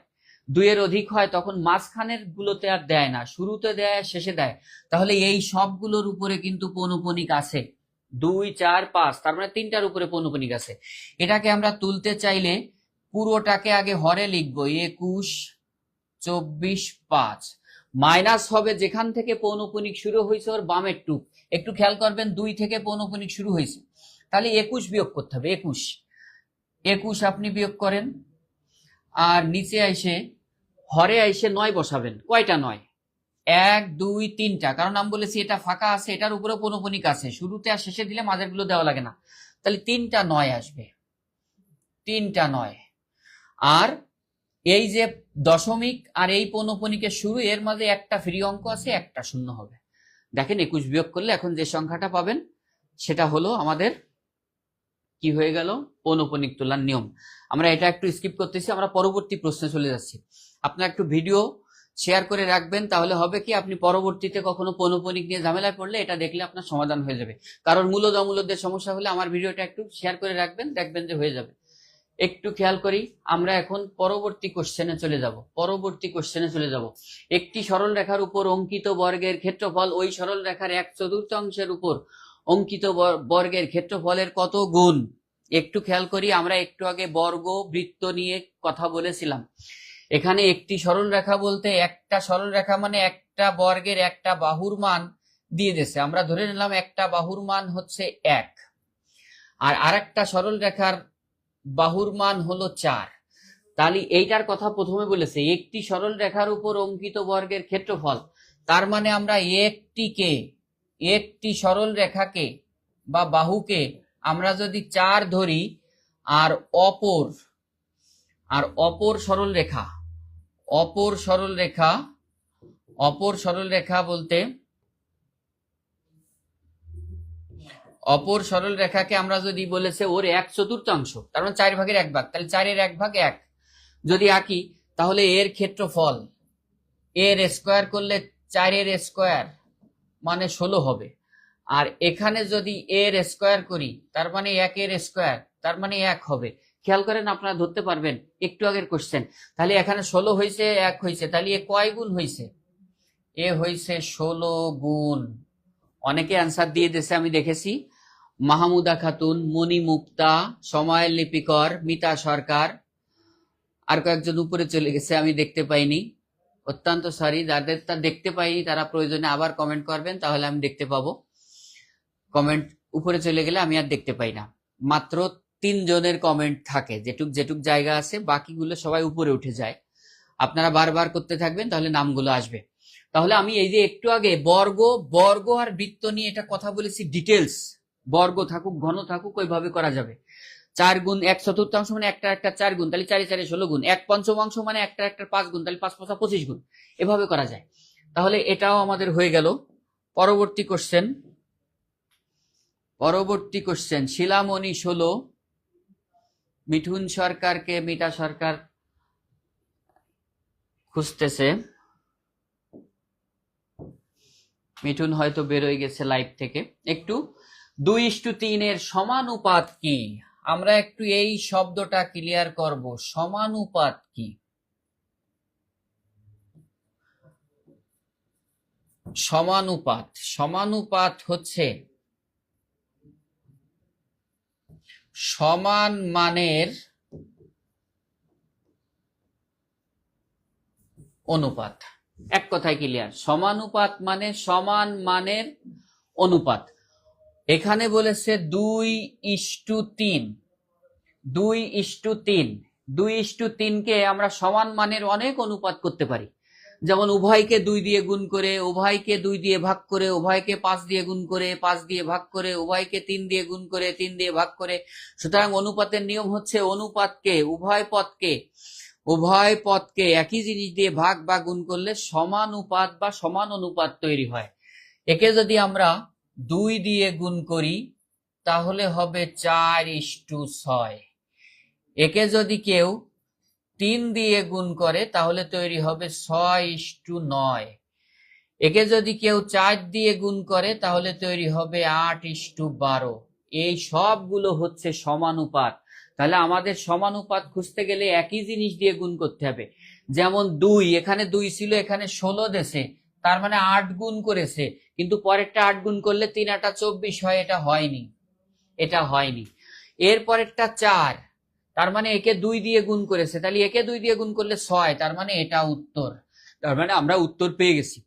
2 এর অধিক হয় তখন মাঝখানের গুলোতে আর দেয় না, শুরুতে দেয় শেষে দেয়। তাহলে এই সবগুলোর উপরে কিন্তু পৌনঃপুনিক আছে, 2, 4, 5, তার মানে 3টার উপরে পৌনঃপুনিক আছে। এটাকে আমরা তুলতে চাইলে পুরোটাকে আগে হরে লিখবো 21, 24, 5, মাইনাস হবে যেখান থেকে পৌনঃপুনিক শুরু হয়েছে ওর বামের টুক। একটু খেয়াল করবেন 2 থেকে পৌনঃপুনিক শুরু হয়েছে, তাহলে 21 বিয়োগ করতে হবে। 21 আপনি বিয়োগ করেন, আর নিচে আইসে হরে আইসে 9 বসাবেন। কয়টা 9? 1, 2, 3টা, কারণ আমি বলেছি এটা ফাঁকা আছে, এটার উপরে পৌনঃপুনিক আছে, শুরুতে আর শেষে দিলে মাঝের গুলো দেওয়া লাগে না। তাহলে 3টা 9 আসবে, 3টা 9। আর এই যে দশমিক আর এই পৌনঃপুনিকের শুরু, এর মাঝে একটা ফ্রি অঙ্ক আছে, একটা শূন্য হবে। দেখেন 21 বিয়োগ করলে এখন যে সংখ্যাটা পাবেন সেটা হলো আমাদের কি হয়ে গেল, পৌনঃপুনিক তোলার নিয়ম। আমরা এটা একটু স্কিপ করতেছি, আমরা পরবর্তী প্রশ্নে চলে যাচ্ছি। আপনারা একটু ভিডিও শেয়ার করে রাখবেন, তাহলে হবে কি আপনি পরবর্তীতে কখনো পৌনঃপুনিক নিয়ে ঝামেলায় পড়লে এটা দেখলে আপনার সমাধান হয়ে যাবে। কারণ মূলদ অমূলদের সমস্যা হলে আমার ভিডিওটা একটু শেয়ার করে রাখবেন, দেখবেন যে হয়ে যাবে। একটু খেয়াল করি, আমরা এখন পরবর্তী কোশ্চেনে চলে যাব। একটি সরল রেখার উপর অঙ্কিত বর্গের ক্ষেত্রফল ওই সরল রেখার 1/4 উপর অঙ্কিত বর্গের ক্ষেত্রফলের কত গুণ। একটু খেয়াল করি, আমরা একটু আগে বর্গ বৃত্ত নিয়ে কথা বলেছিলাম। এখানে একটি সরল রেখা বলতে একটা সরল রেখা মানে একটা বর্গের একটা বাহুর মান দিয়ে দিয়েছে। আমরা ধরে নিলাম একটা বাহুর মান হচ্ছে 1, আর আরেকটা সরল রেখার বাহুর মান হলো 4। তাহলে এইটার কথা প্রথমে বলেছে, একটি সরল রেখার উপর অঙ্কিত বর্গের ক্ষেত্রফল। তার মানে আমরা একটি সরল রেখাকে বা বাহুকে আমরা যদি 4 ধরি, আর অপর সরল রেখা বলতে অপর সরল রেখাকে আমরা যদি বলেছে ওর 1/4, তার মানে 4/1, তাহলে 4 এর 1/1 যদি আঁকি, তাহলে এর ক্ষেত্রফল এর স্কোয়ার করলে 4 এর স্কোয়ার মানে 16 হবে। আর এখানে যদি এর স্কোয়ার করি তার মানে 1 এর স্কোয়ার, তার মানে 1 হবে। খেয়াল করেন, আপনারা ধরতে পারবেন একটু আগের কোশ্চেন। তাহলে এখানে 16 হয়েছে, 1 হয়েছে, তাহলে এ কয় গুণ হয়েছে? এ হয়েছে 16 গুণ। অনেকে অ্যান্সার দিয়ে দিয়েছে, আমি দেখেছি। মাহমুদা খাতুন, মনি মুক্তা, সময়ের লিপিকর, মিতা সরকার, আর কয়েকজন উপরে চলে গেছে, আমি দেখতে পাইনি। অত্যন্ত সরি, যাদের তা দেখতে পাইনি তারা প্রয়োজনে আবার কমেন্ট করবেন, তাহলে আমি দেখতে পাবো। কমেন্ট উপরে চলে গেলে আমি আর দেখতে পাই না। মাত্র 3 জনের কমেন্ট থাকে, যেটুক জায়গা আছে, বাকিগুলো সবাই উপরে উঠে যায়। আপনারা বারবার করতে থাকবেন, তাহলে নামগুলো আসবে। তাহলে আমি এই যে একটু আগে বর্গ আর বৃত্ত নিয়ে এটা কথা বলেছি, ডিটেলস। বর্গ থাকুক ঘন থাকুক ওইভাবে করা যাবে। 4 গুণ 1/4 মানে একটা 4 গুণ, তাহলে 4 4 16 গুণ। 1/5 মানে একটা 5 গুণ, তাহলে 5 5 25 গুণ, এভাবে করা যায়। তাহলে এটাও আমাদের হয়ে গেল। পরবর্তী কোশ্চেন শিলামণি 16, মিঠুন সরকারকে মিতা সরকার খুঁজতেছে। মিঠুন হয়তো বেরোয় গেছে লাইভ থেকে। একটু 2:3 এর সমানুপাত কি? আমরা একটু এই শব্দটা ক্লিয়ার করব, সমানুপাত কি? সমানুপাত হচ্ছে সমান মানের অনুপাত। এক কথায় ক্লিয়ার, সমানুপাত মানে সমান মানের অনুপাত। এখানে বলেছে 2:3। 2:3 কে আমরা সমান মানের অনেক অনুপাত করতে পারি। যেমন উভয়কে 2 দিয়ে গুণ করে, উভয়কে 2 দিয়ে ভাগ করে, উভয়কে 5 দিয়ে গুণ করে, 5 দিয়ে ভাগ করে, উভয়কে 3 দিয়ে গুণ করে, 3 দিয়ে ভাগ করে। সুতরাং অনুপাতের নিয়ম হচ্ছে অনুপাতকে, উভয় পদকে একই জিনিস দিয়ে ভাগ বা গুণ করলে সমানুপাত বা সমান অনুপাত তৈরি হয়। একে যদি আমরা 2 দিয়ে গুণ করি তাহলে হবে 4:6। একে যদি কেউ 3 দিয়ে গুণ করে তাহলে তৈরি হবে 6:9। একে যদি কেউ 4 দিয়ে গুণ করে তাহলে তৈরি হবে 8:12। এই সবগুলো হচ্ছে সমানুপাত। তাহলে আমাদের সমানুপাত খুঁজতে গেলে একই জিনিস দিয়ে গুণ করতে হবে। যেমন 2, এখানে 2 ছিল, এখানে 16 দেছে, তার মানে 8 গুণ করেছে, কিন্তু পরেরটা 8 গুণ করলে 3 8 24 হয়, এটা হয়নি। এর পরেরটা 4, তার মানে একে 2 দিয়ে গুণ করেছে, তাহলে একে 2 দিয়ে গুণ করলে 6, তার মানে এটা উত্তর। তার মানে আমরা উত্তর পেয়ে গেছি।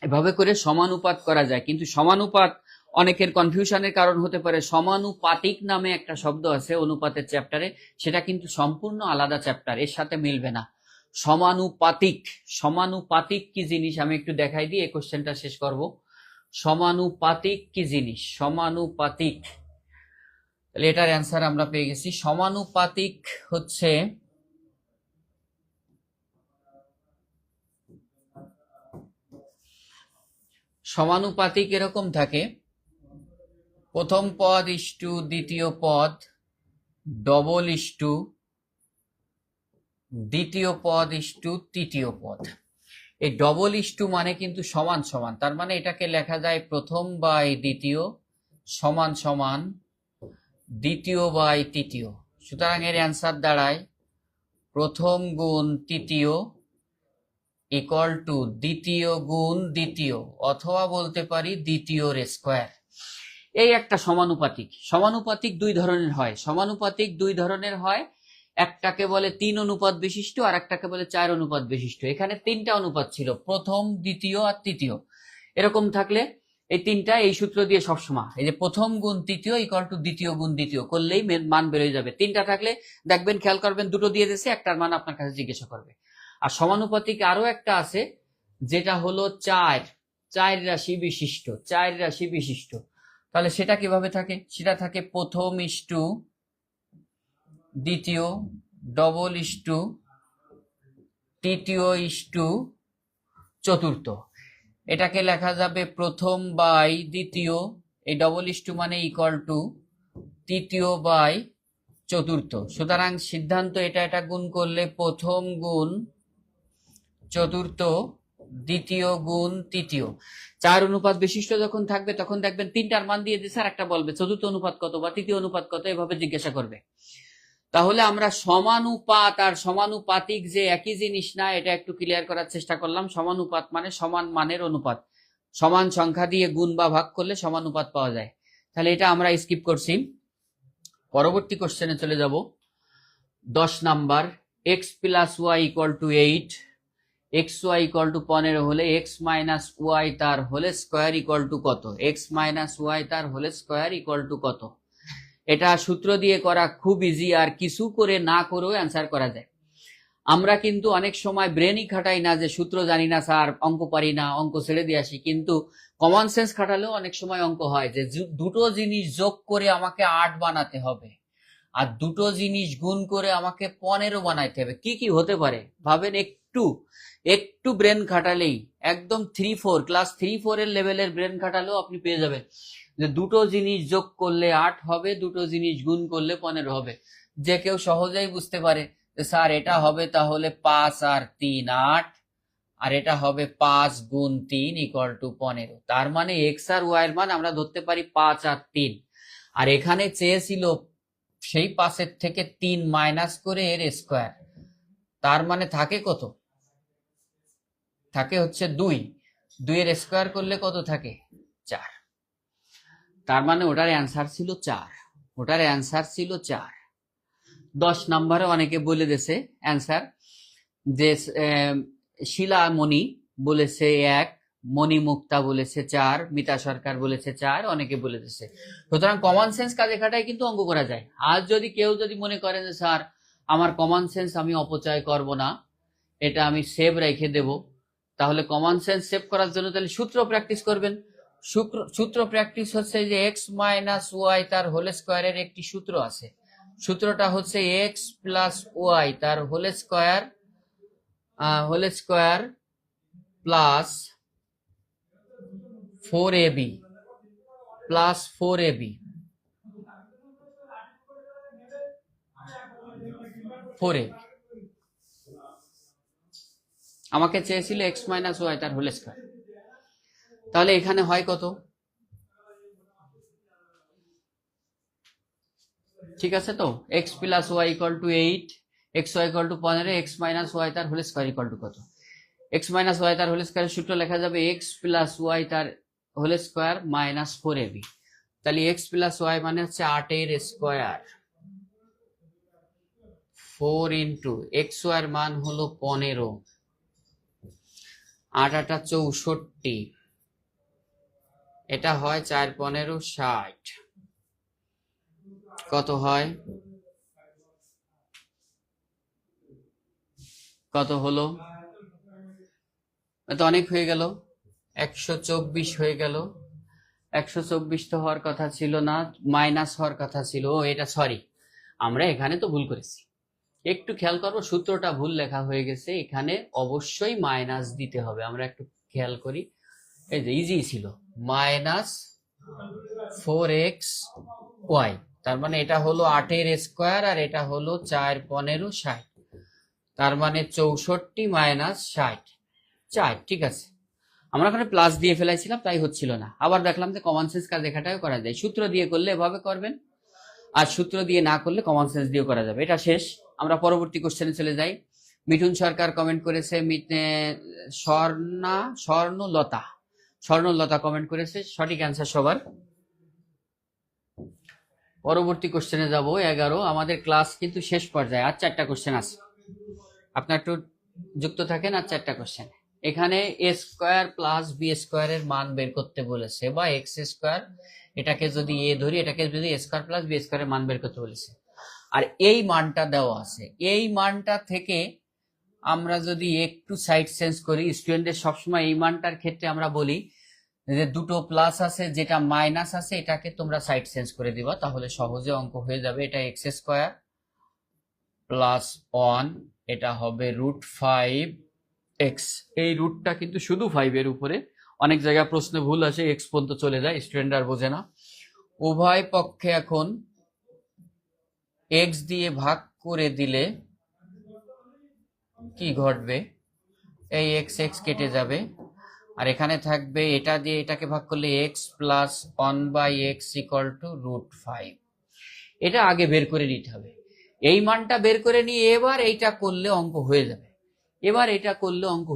এভাবে করে সমানুপাত করা যায়। কিন্তু সমানুপাত অনেকের কনফিউশনের কারণ হতে পারে। সমানুপাতিক নামে একটা শব্দ আছে অনুপাতের চ্যাপ্টারে, সেটা কিন্তু সম্পূর্ণ আলাদা চ্যাপ্টার, এর সাথে মিলবে না। সমানুপাতিক কি জিনিস আমি একটু দেখাই দিই, এই কোশ্চেনটা শেষ করব। সমানুপাতিক কি জিনিস? সমানুপাতিক, তাহলে এটার অ্যান্সার আমরা পেয়ে গেছি। সমানুপাতিক হচ্ছে সমানুপাতিক এরকম থাকে, প্রথম পদ ইস্টু দ্বিতীয় পদ, ডবল ইস্টু দ্বিতীয় পদ ইস্টু তৃতীয় পদ। এই ডবল ইস্টু মানে কিন্তু সমান সমান, তার মানে এটাকে লেখা যায় প্রথম বাই দ্বিতীয় সমান সমান দ্বিতীয় বাই তৃতীয়। সুতরাং এর অ্যান্সার দাঁড়ায় প্রথম গুণ তৃতীয় ইকুয়াল টু দ্বিতীয় গুণ দ্বিতীয়, অথবা বলতে পারি দ্বিতীয়র স্কোয়ার। এই একটা সমানুপাতিক 2 ধরনের হয়। একটাকে বলে 3 অনুপাত বিশিষ্ট, আর একটাকে বলে 4 অনুপাত বিশিষ্ট। এখানে 3টা অনুপাত ছিল, প্রথম দ্বিতীয় আর তৃতীয়। এরকম থাকলে এই 3টা এই সূত্র দিয়ে সবসময়, এই যে প্রথম গুণ তৃতীয় ইকুয়াল টু দ্বিতীয় গুণ দ্বিতীয় করলেই মান বেড়ে যাবে। 3টা থাকলে দেখবেন, খেয়াল করবেন, দুটো দিয়ে দিয়েছে, একটার মান আপনার কাছে জিজ্ঞাসা করবে। আর সমানুপাতিক আরো একটা আছে, যেটা হলো 4 রাশি বিশিষ্ট। তাহলে সেটা কিভাবে থাকে? সেটা থাকে প্রথম ইস্টু দ্বিতীয়, ডবল ইস্টু তৃতীয় ইস্টু চতুর্থ। এটাকে লেখা যাবে প্রথম বাই দ্বিতীয়, এই ডবল ইস্টু মানে ইকুয়াল টু তৃতীয় বাই চতুর্থ। সুতরাং সিদ্ধান্ত এটা গুণ করলে প্রথম গুণ চতুর্থ, দ্বিতীয় গুণ তৃতীয়। 4 অনুপাত বিশিষ্ট যখন থাকবে তখন দেখবেন 3টার মান দিয়ে দিচ্ছে, আর একটা বলবে চতুর্থ অনুপাত কত বা তৃতীয় অনুপাত কত, এভাবে জিজ্ঞাসা করবে। তাহলে আমরা সমানুপাত আর সমানুপাতিক যে একই জিনিস না, এটা একটু ক্লিয়ার করার চেষ্টা করলাম। সমানুপাত মানে সমান মানের অনুপাত, সমান সংখ্যা দিয়ে গুণ বা ভাগ করলে সমানুপাত পাওয়া যায়। তাহলে এটা আমরা স্কিপ করছি, পরবর্তী কোশ্চেনে চলে যাব। 10 number, x plus y equal to 8, xy equal to 15 হলে x মাইনাস ওয়াই তার হোল স্কোয়ার ইকুয়াল টু কত? x মাইনাস ওয়াই তার হোল স্কোয়ার ইকুয়াল টু কত? এটা সূত্র দিয়ে করা খুব ইজি, আর কিছু করে না করেও অ্যান্সার করা যায়। আমরা কিন্তু অনেক সময় ব্রেনই খাটাই না, যে সূত্র জানি না স্যার, অঙ্ক পারি না, অঙ্ক ছেড়ে দিয়ে আসি। কিন্তু কমন সেন্স খাটালেও অনেক সময় অঙ্ক হয়, যে দুটো জিনিস যোগ করে আমাকে 8 বানাতে হবে, আর দুটো জিনিস গুণ করে আমাকে 15 বানাইতে হবে। কি কি হতে পারে ভাবেন, একটু ব্রেন খাটালেই, একদম ক্লাস 3-4 এর লেভেলের ব্রেন খাটালেও আপনি পেয়ে যাবেন যে দুটো জিনিস যোগ করলে 8 হবে, দুটো জিনিস গুণ করলে 15 হবে। যে কেউ সহজেই বুঝতে পারে যে স্যার এটা হবে তাহলে 5 আর 3 8, আর এটা হবে 5 গুণ 3 ইকুয়াল টু 15। তার মানে এক্স আর ওয়াই এর মান আমরা ধরতে পারি 5 আর 3। আর এখানে চেয়েছিল সেই 5 থেকে 3 মাইনাস করে এর স্কোয়ার, তার মানে থাকে কত? থাকে হচ্ছে 2। 2 এর স্কোয়ার করলে কত থাকে? 4। তার মানে ওটার অ্যান্সার ছিল 4। ওটার অ্যান্সার ছিল 4। 10 নম্বরে অনেকে বলে দিয়েছে অ্যান্সার, যে শিলামণি বলেছে 1, মণিমুক্তা বলেছে 4, মিতা সরকার বলেছে 4, অনেকে বলে দিয়েছে। সুতরাং কমন সেন্স কাজে খাটাই কিন্তু অঙ্ক করা যায়। আজ যদি কেউ যদি করেন যে স্যার আমার কমন সেন্স আমি অপচয় করব না, এটা আমি সেভ রেখে দেব, তাহলে কমন সেন্স সেভ করার জন্য তাহলে সূত্র প্র্যাকটিস করবেন। সূত্র প্র্যাকটিস হচ্ছে যে এক্স মাইনাস ওয়াই তার হোল স্কোয়ারের একটি সূত্র আছে। সূত্রটা হচ্ছে এক্স প্লাস ওয়াই তার whole square plus 4ab plus 4ab 4ab। আমাকে চেয়েছিল এক্স মাইনাস ওয়াই তার হোল স্কোয়ার, তাহলে এখানে হয় কত? ঠিক আছে তো, x plus y equal to 8, x y equal to 15, x minus y তার হোল স্কোয়ার ইকুয়াল টু কত? এক্স মাইনাস ওয়াই তার হোল স্কোয়ারের সূত্র লেখা যাবে এক্স প্লাস ওয়াই তার হোল স্কোয়ার মাইনাস 4ab। তাহলে এক্স প্লাস ওয়াই মানে হচ্ছে 8 এর স্কোয়ার 4 ইন্টু এক্স ওয়াই এর মান হলো 15, 8 8 64, এটা হয় 4 15 60। কত হয়? কত হলো? তো অনেক হয়ে গেল, 124 হয়ে গেল। 124 তো হওয়ার কথা ছিল না, মাইনাস হওয়ার কথা ছিল। এটা সরি, আমরা এখানে তো ভুল করেছি। একটু খেয়াল করবো, সূত্রটা ভুল লেখা হয়ে গেছে, এখানে অবশ্যই মাইনাস দিতে হবে। আমরা একটু খেয়াল করি, এই যে ইজি ছিল, মাইনাস 4x ওয়াই, তার মানে এটা হলো 8 এর স্কোয়ার আর এটা হলো 4 15 60, তার মানে 64 মাইনাস 60 4। ঠিক আছে, আমরা ওখানে প্লাস দিয়ে ফেলাইছিলাম তাই হচ্ছিল না। আবার দেখলাম যে কমন সেন্স কাজ দেখাটাও করা যায়। সূত্র দিয়ে করলে এভাবে করবেন, আর সূত্র দিয়ে না করলে কমন সেন্স দিয়েও করা যাবে। এটা শেষ, আমরা পরবর্তী কোশ্চেনে চলে যাই। মিঠুন সরকার কমেন্ট করেছে, স্বর্ণলতা কমেন্ট করেছে, সঠিক অ্যান্সার সবার। পরবর্তী কোশ্চেনে যাব 11। আমাদের ক্লাস কিন্তু শেষ পর্যায়ে, আর 4টা কোশ্চেন আছে, আপনার একটু যুক্ত থাকেন। আর 4টা কোশ্চেন, এখানে এ স্কোয়ার প্লাস বি স্কোয়ারের মান বের করতে বলেছে, বা এক্স স্কোয়ার, এটাকে যদি এ ধরি, এটাকে যদি এ স্কোয়ার প্লাস বি স্কোয়ারের মান বের করতে বলেছে, আর এই মানটা দেওয়া আছে। এই মানটা থেকে আমরা যদি একটু সাইড চেঞ্জ করি, স্টুডেন্টদের সবসময় এই মানটার ক্ষেত্রে আমরা বলি যে দুটো প্লাস আছে, যেটা মাইনাস আছে এটাকে তোমরা সাইড চেঞ্জ করে দিবা, তাহলে সহজে অঙ্ক হয়ে যাবে। এটা এক্স স্কোয়ার প্লাস 1, এটা হবে √5x। এই রুটটা কিন্তু শুধু 5 এর উপরে, অনেক জায়গায় প্রশ্নে ভুল আসে, এক্স পর্যন্ত চলে যায়, স্টুডেন্ট আর বোঝে না। উভয় পক্ষে এখন এক্স দিয়ে ভাগ করে দিলে কি ঘটবে? এই এক্স এক্স কেটে যাবে, আর এখানে থাকবে এটা দিয়ে এটাকে ভাগ করলে x plus 1/x equal to √5। এটা আগে বের করে নিতে হবে, এই মানটা বের করে নিয়ে এবার এইটা করলে অঙ্ক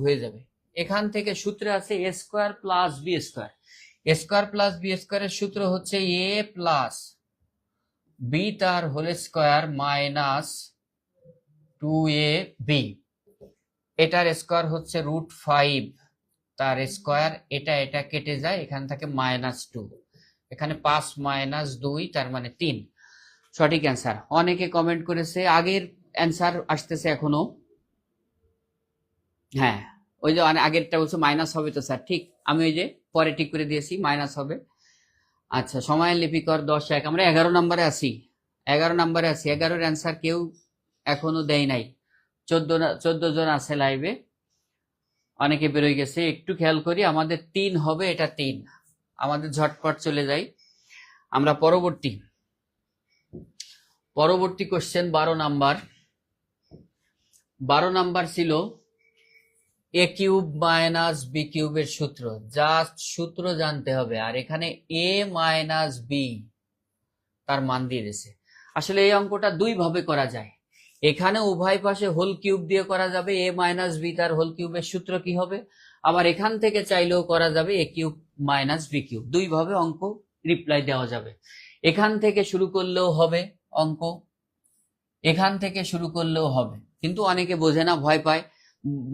হয়ে যাবে। এখান থেকে সূত্রে আছে A square plus B square. Square plus B স্কোয়ারের সূত্র হচ্ছে এ প্লাস বি তার হোল স্কোয়ার মাইনাস 2ab। এটার স্কোয়ার হচ্ছে √5 তার স্কোয়ার, এটা কেটে যায়, এখান থেকে -2, এখানে 5 - 2 তার মানে 3। সঠিক অ্যান্সার। অনেকে কমেন্ট করেছে, আগের অ্যান্সার আসতেছে এখনো। হ্যাঁ, ওই যে আগেরটা বলছে মাইনাস হবে, তো স্যার ঠিক, আমি ওই যে পরে ঠিক করে দিয়েছি মাইনাস হবে। আচ্ছা, সময় লিপিকর 10-1, আমরা 11 নম্বরে আছি। 11-এর অ্যান্সার কেউ এখনো দেয় নাই। 14 জন আছে লাইভে, অনেকে বেরোয় গেছে। একটু খেয়াল করি, আমাদের 3 হবে, এটা 3, আমাদের ঝটপট চলে যাই আমরা পরবর্তী কোশ্চেন। 12 নাম্বার ছিল এ কিউব মাইনাস বি কিউবের সূত্র, জাস্ট সূত্র জানতে হবে। আর এখানে এ মাইনাস বি তার মান দিয়ে দিয়েছে। আসলে এই অঙ্কটা দুই ভাবে করা যায়। এখানে উভয় পাশে হোল কিউব দিয়ে করা যাবে, এ মাইনাস বি তার হোল কিউবের সূত্র কি হবে। আবার এখান থেকে চাইলেও করা যাবে এ কিউব মাইনাস বি কিউব। দুই ভাবে অঙ্ক রিপ্লাই দেওয়া যাবে। এখান থেকে শুরু করলেও হবে অঙ্ক, এখান থেকে শুরু করলেও হবে। কিন্তু অনেকে বোঝে না, ভয় পায়,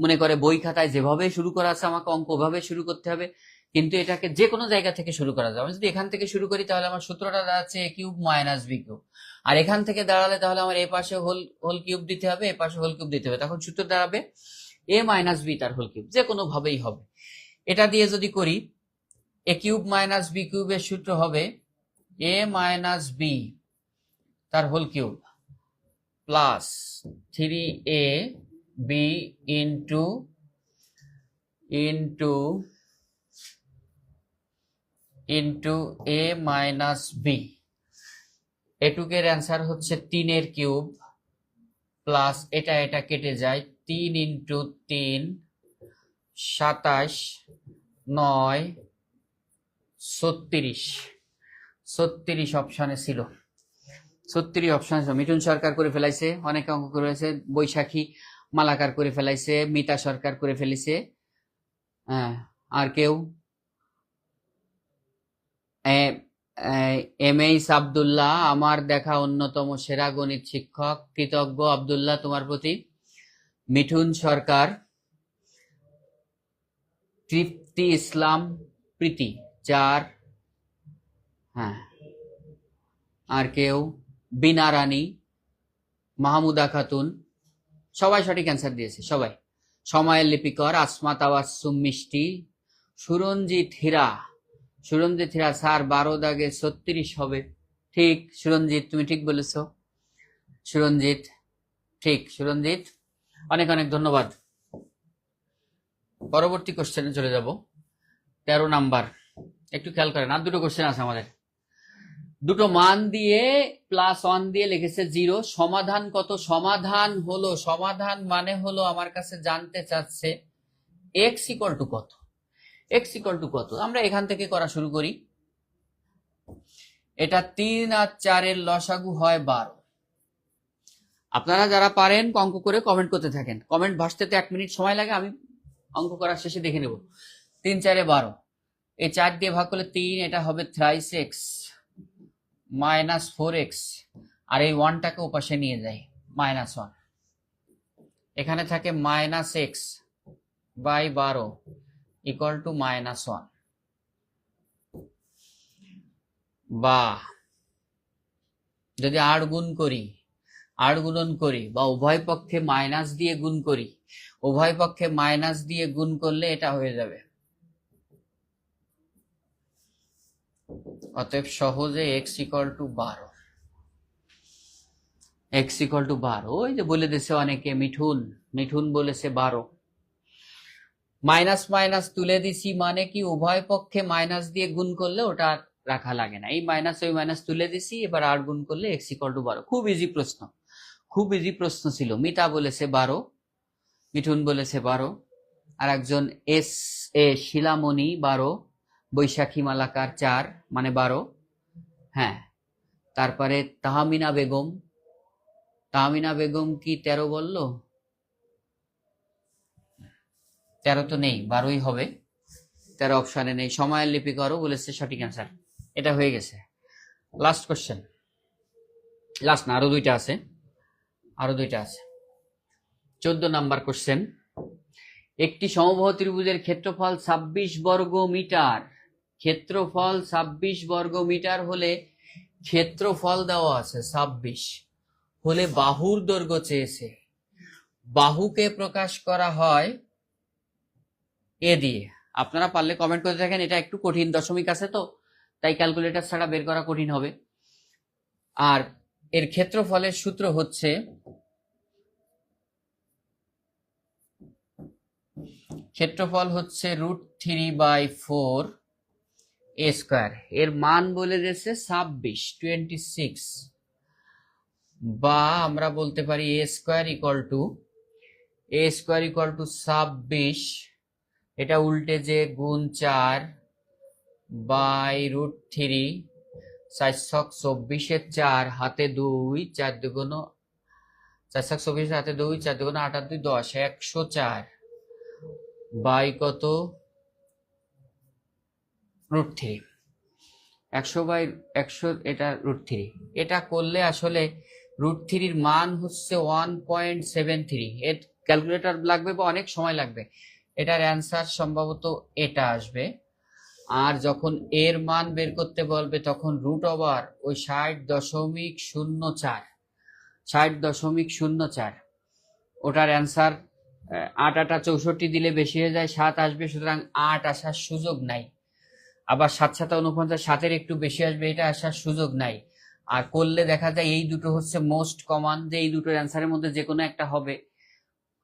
মনে করে বই খাতায় যেভাবে শুরু করা আছে আমাকে অঙ্ক ওভাবে শুরু করতে হবে। কিন্তু এটাকে যে কোনো জায়গা থেকে শুরু করা যাবে। আমি যদি এখান থেকে শুরু করি তাহলে আমার সূত্রটা দাঁড়াচ্ছে এ কিউব মাইনাস বি কিউব। আর এখান থেকে দাঁড়ালে তাহলে আমার এ পাশে হোল কিউব দিতে হবে, এ পাশে হোল কিউব দিতে হবে। তখন সূত্র দাঁড়াবে এ মাইনাস বি তার হোল কিউব। যে কোনো ভাবেই হবে। এটা দিয়ে যদি করি, এ কিউব মাইনাস বি কিউবের সূত্র হবে এ মাইনাস বি তার whole cube plus 3ab into A minus B. এটুকের অ্যান্সার হচ্ছে 3 কিউব প্লাস এটা কেটে যায়, 3 ইন্টু 3 27, 9 36 অপশানে ছিল। 36 অপশন ছিল। মিঠুন সরকার করে ফেলাইছে, অনেক অঙ্ক করেছে। বৈশাখী মালাকার করে ফেলাইছে, মিতা সরকার করে ফেলিছে। হ্যাঁ, আর কেউ? এম এইচ আবদুল্লাহ, আমার দেখা অন্যতম সেরা গণিত শিক্ষক, কৃতজ্ঞ আবদুল্লাহ তোমার প্রতি। মিঠুন সরকার, তৃপ্তি ইসলাম প্রীতি 4। হ্যাঁ, আর কেউ? বিনা রানী, মাহমুদা খাতুন, সবাই সঠিক অ্যান্সার দিয়েছে সবাই। সময়ের লিপিকর, আসমা তাওয়াসুম মিষ্টি, সুরঞ্জিত হীরা স্যার 12 দাগে 36 হবে। ঠিক সুরঞ্জিত, তুমি ঠিক বলেছ। সুরঞ্জিত ঠিক। সুরঞ্জিত, অনেক অনেক ধন্যবাদ। পরবর্তী কোশ্চেনে চলে যাব। 13 নাম্বার, একটু খেয়াল করেন। আর দুটো কোশ্চেন আছে আমাদের। দুটো মান দিয়ে +1 দিয়ে লিখেছে 0। সমাধান কত? সমাধান মানে হলো আমার কাছে জানতে চাচ্ছে x ইকুয়াল টু কত। আমরা এখান থেকে করা শুরু করি। এটা 3 আর 4 এর লসাগু হয় 12। আপনারা যারা পারেন অঙ্ক করে কমেন্ট করতে থাকেন। কমেন্ট ভাসতে তো 1 মিনিট সময় লাগে, আমি অঙ্ক করার শেষে দেখে নেব। 3 4 12, এই 4 দিয়ে ভাগ করলে 3, এটা হবে thrice x মাইনাস 4x। আর এই 1টাকে ওপাশে নিয়ে যাই, -1। এখানে থাকে -x বাই 12 ইকুয়াল টু -1। বা যদি 8 গুণ করি, 8 গুণন করি, বা উভয় পক্ষে মাইনাস দিয়ে গুণ করি, উভয় পক্ষে মাইনাস দিয়ে গুণ করলে এটা হয়ে যাবে। অতএব সহজে x equal to 12। x equal to 12, ওই যে বলে দিয়েছে অনেকে, মিঠুন বলেছে 12। মাইনাস মাইনাস তুলে দিছি, মানে কি উভয় পক্ষে মাইনাস দিয়ে গুণ করলে ওটা রাখা লাগে না। এই মাইনাস ওই মাইনাস তুলে দিছি, এবার 8 গুণ করলে x ইকুয়াল টু 12। খুব ইজি প্রশ্ন ছিল। মিতা বলেছে 12, মিঠুন বলেছে 12, আর একজন এ শিলামণি 12, বৈশাখী মালাকার 4 মানে 12। হ্যাঁ, তারপরে তাহমিনা বেগম কি 13 বললো? 13 তো নেই, 12ই হবে। 13 অপশনে নেই। সময়ের লিপিকরও বলেছে সঠিক অ্যান্সার। এটা হয়ে গেছে। লাস্ট কোশ্চেন, লাস্ট না, আরো দুইটা আছে। 14 নাম্বার কোশ্চেন। একটি সমবাহু ত্রিভুজের ক্ষেত্রফল 26 বর্গ মিটার। ক্ষেত্রফল 26 বর্গ মিটার হলে, ক্ষেত্রফল দেওয়া আছে 26 হলে, বাহুর দৈর্ঘ্য চেয়েছে। বাহুকে প্রকাশ করা হয় এ দিয়ে। আপনারা পারলে কমেন্ট করে দেখেন। এটা একটু কঠিন, দশমিক আছে তো, তাই ক্যালকুলেটর ছাড়া বের করা কঠিন হবে। আর এর ক্ষেত্রফলের সূত্র হচ্ছে √3/4 a স্কয়ার। এর মান বলে দিয়েছে 26, বা আমরা বলতে পারি a square equal to A square equal two 26, এটা উল্টে যে গুণ 4 বাই √3, 424 4 হাতে 2, 4 দুগুণ 424 হাতে 2, 4 দুগুণ 8 আর 2 10, 104 বাই কত √3, 100 বাই 100, এটা √3। এটা করলে আসলে √3 মান হচ্ছে 1.73। এর ক্যালকুলেটর লাগবে বা অনেক সময় লাগবে। এটার অ্যান্সার সম্ভবত এটা আসবে। আর যখন এর মান বের করতে বলবে তখন √ওভার ওই 60.04 ওটার অ্যান্সার 8 8 64 দিলে বেশি হয়ে যায়, 7 আসবে, সুতরাং 8 আসার সুযোগ নাই। আবার 7 7 49, 7-এর একটু বেশি আসবে, এটা আসার সুযোগ নাই। আর করলে দেখা যায় এই দুটো হচ্ছে মোস্ট কমন, যে এই দুটোর অ্যান্সারের মধ্যে যে কোনো একটা হবে।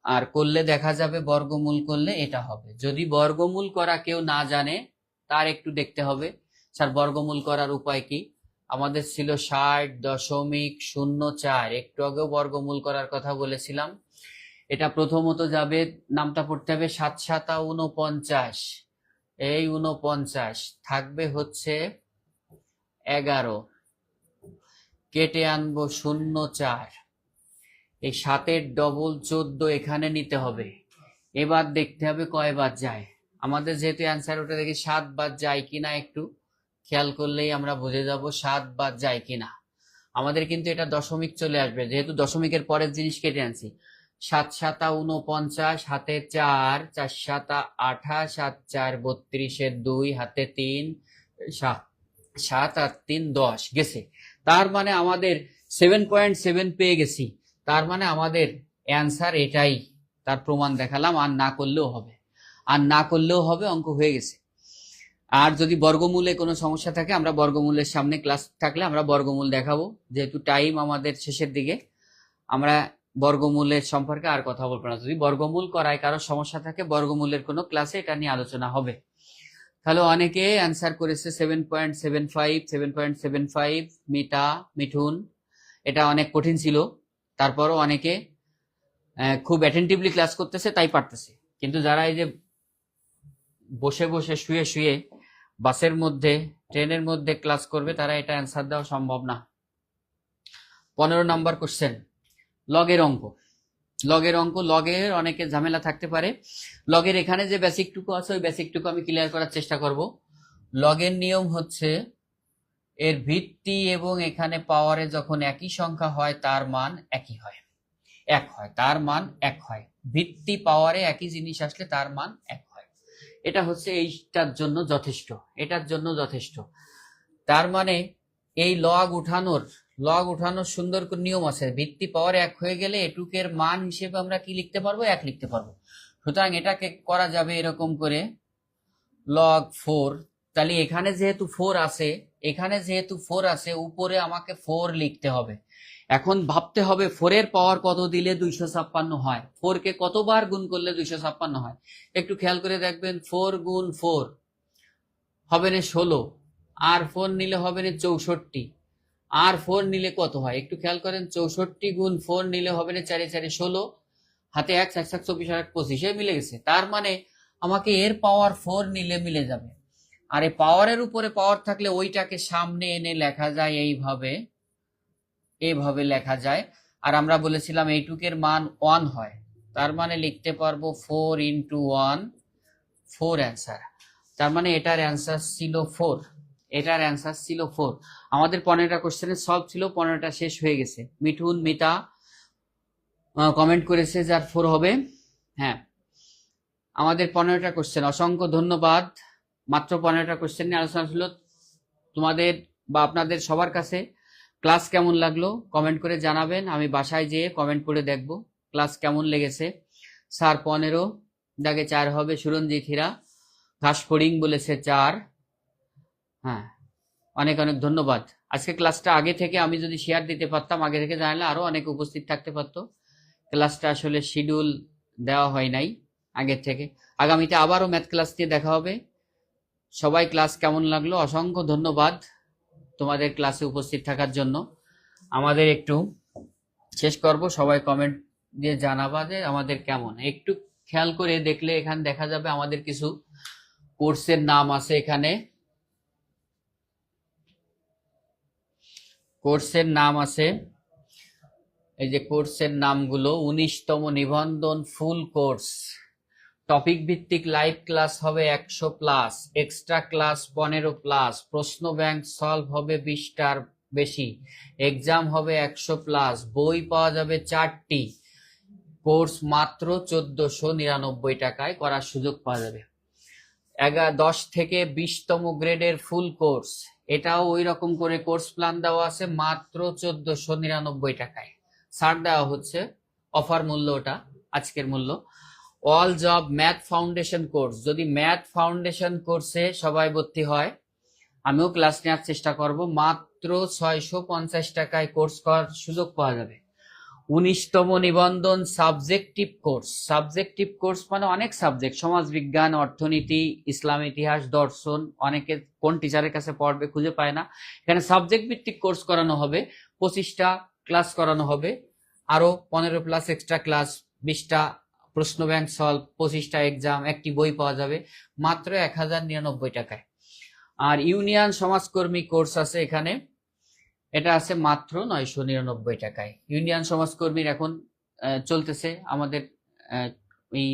আর করলে দেখা যাবে বর্গমূল করলে এটা হবে। যদি বর্গমূল করা কেউ না জানে তার একটু দেখতে হবে, স্যার বর্গমূল করার উপায় কি। আমাদের ছিল 60.04, একটু আগেও বর্গমূল করার কথা বলেছিলাম। এটা প্রথমত যাবে, নামটা পড়তে হবে 7 7 49, এই 49 থাকবে হচ্ছে 11, কেটে আনবো 0.4, এই 7-এর ডবল 14 এখানে নিতে হবে। এবার দেখতে হবে কয়বার যায়। আমাদের যেহেতু অ্যান্সার ওটা দেখি 7 বার যায় কিনা, একটু খেয়াল করলেই আমরা বুঝে যাব 7 বার যায় কিনা। আমাদের কিন্তু এটা দশমিক চলে আসবে, যেহেতু দশমিকের পরের জিনিস কেটে আনছি। 7 7 49, হাতে 4, 4 7 28, 7 4 32, 2 হাতে 3, 7 আর 3 10 গেছে। তার মানে আমাদের 7.7 পেয়ে গেছি। তার মানে আমাদের অ্যান্সার এটাই, তার প্রমাণ দেখালাম। আর না করলেও হবে, অঙ্ক হয়ে গেছে। আর যদি বর্গমূলে কোনো সমস্যা থাকে, আমরা বর্গমূলের সামনে ক্লাস থাকলে আমরা বর্গমূল দেখাবো। যেহেতু টাইম আমাদের শেষের দিকে, আমরা বর্গমূলের সম্পর্কে আর কথা বলবো না। যদি বর্গমূল করায় কারো সমস্যা থাকে, বর্গমূলের কোনো ক্লাসে এটা নিয়ে আলোচনা হবে। তাহলে অনেকে অ্যান্সার করেছে 7.75, মিঠুন। এটা অনেক কঠিন ছিল, তারপরও অনেকে খুব অ্যাটেন্টিভলি ক্লাস করতেছে, তাই পারতেছে। কিন্তু যারা এই যে বসে বসে শুয়ে শুয়ে বাসের মধ্যে, ট্রেনের মধ্যে ক্লাস করবে, তারা এটা অ্যান্সার দেওয়া সম্ভব না। 15 নম্বর কোশ্চেন, লগের অঙ্ক। লগের অনেকে ঝামেলা থাকতে পারে। লগের এখানে যে বেসিকটুকু আছে, ওই বেসিকটুকু আমি ক্লিয়ার করার চেষ্টা করব। লগের নিয়ম হচ্ছে এর ভিত্তি এবং এখানে পাওয়ারে যখন একই সংখ্যা হয় তার মান একই হয়, এক হয়, তার মান এক হয়। ভিত্তি পাওয়ারে একই জিনিস আসলে তার মান এক হয়। এটা হচ্ছে এইটার জন্য যথেষ্ট, এটার জন্য যথেষ্ট। তার মানে এই লগ উঠানোর সুন্দর করে নিয়ম আছে। ভিত্তি পাওয়ার এক হয়ে গেলে এটুকের মান হিসেবে আমরা কি লিখতে পারবো, এক লিখতে পারবো। সুতরাং এটাকে করা যাবে এরকম করে, লগ 4। তাহলে এখানে যেহেতু 4 আছে, উপরে আমাকে 4 লিখতে হবে। এখন ভাবতে হবে 4 এর পাওয়ার কত দিলে 256 হয়, 4 কে কতবার গুণ করলে 256 হয়। একটু খেয়াল করে দেখবেন, 4 গুণ 4 হবে না 16, আর 4 নিলে হবে না 64, আর 4 নিলে কত হয় একটু খেয়াল করেন, 64 গুণ 4 নিলে হবে না 4 4 16, হাতে 1 4 24 আর 25 মিলে গেছে। তার মানে আমাকে এর পাওয়ার 4 নিলে মিলে যাবে। আর এই পাওয়ারের উপরে পাওয়ার থাকলে ওইটাকে সামনে এনে লেখা যায় এইভাবে লেখা যায়। আর আমরা বলেছিলাম এইটুকের মান 1 হয়, তার মানে লিখতে পারবো 4 × 1, 4 অ্যান্সার। তার মানে এটার অ্যান্সার ছিল 4। আমাদের 15টা কোশ্চেনের সলভ ছিল, 15টা শেষ হয়ে গেছে। মিতা কমেন্ট করেছে যার 4 হবে। হ্যাঁ, আমাদের 15টা কোশ্চেন, অসংখ্য ধন্যবাদ। মাত্র 15টা কোশ্চেন নিয়ে আলোচনা ছিল। তোমাদের বা আপনাদের সবার কাছে ক্লাস কেমন লাগলো কমেন্ট করে জানাবেন। আমি বাসায় যেয়ে কমেন্ট করে দেখব ক্লাস কেমন লেগেছে। স্যার 15 দাগে 4 হবে, সুরঞ্জিত হীরা। ঘাস ফড়িং বলেছে 4। হ্যাঁ, অনেক অনেক ধন্যবাদ। আজকে ক্লাসটা আগে থেকে আমি যদি শেয়ার দিতে পারতাম, আগে থেকে জানালে আরো অনেক উপস্থিত থাকতে পারতো। ক্লাসটা আসলে শিডিউল দেওয়া হয় নাই আগের থেকে। আগামীতে আবারও ম্যাথ ক্লাস দিয়ে দেখা হবে। সবাই ক্লাস কেমন লাগলো, অসংখ্য ধন্যবাদ তোমাদের ক্লাসে উপস্থিত থাকার জন্য। আমাদের একটু শেষ করব, সবাই কমেন্ট দিয়ে জানাবা যে আমাদের কেমন। একটু খেয়াল করে দেখলে এখানে দেখা যাবে আমাদের কিছু কোর্সের নাম আছে। এখানে কোর্সের নাম আছে, এই যে কোর্সের নামগুলো: 19তম নিবন্ধন ফুল কোর্স, টপিক ভিত্তিক লাইভ ক্লাস হবে 100+, এক্সট্রা ক্লাস 15+, প্রশ্ন ব্যাংক সলভ হবে 20টার বেশি, এক্সাম হবে 100+, বই পাওয়া যাবে 4টি, কোর্স মাত্র 1499 টাকায় করার সুযোগ পাওয়া যাবে। 10 থেকে 20তম গ্রেডের ফুল কোর্স, এটাও ওই রকম করে কোর্স প্ল্যান দেওয়া আছে, মাত্র 1499 টাকায় ছাড় দেওয়া হচ্ছে, অফার মূল্য ওটা, আজকের মূল্য। All job math foundation course, যদি ম্যাথ ফাউন্ডেশন কোর্সে সবাই ভর্তি হয়, আমিও ক্লাস নেওয়ার চেষ্টা করব, মাত্র 650 টাকায় কোর্স করার সুযোগ পাওয়া যাবে। 19তম নিবন্ধন সাবজেক্টিভ কোর্স, সাবজেক্টিভ কোর্স মানে অনেক সাবজেক্ট, সমাজ বিজ্ঞান, অর্থনীতি, ইসলাম ইতিহাস, দর্শন, অনেকে কোন টিচারের কাছে পড়বে খুঁজে পায় না, এখানে সাবজেক্ট ভিত্তিক কোর্স করানো হবে, 25টা ক্লাস করানো হবে, আরো 15+ এক্সট্রা ক্লাস, 20টা প্রশ্ন ব্যাংক সলভ, 25টা এক্সাম, একটি বই পাওয়া যাবে মাত্র 1099 টাকায়। আর ইউনিয়ন সমাজকর্মী কোর্স আছে এখানে, এটা আছে মাত্র 999 টাকায়। ইউনিয়ন সমাজকর্মীর এখন চলতেছে আমাদের এই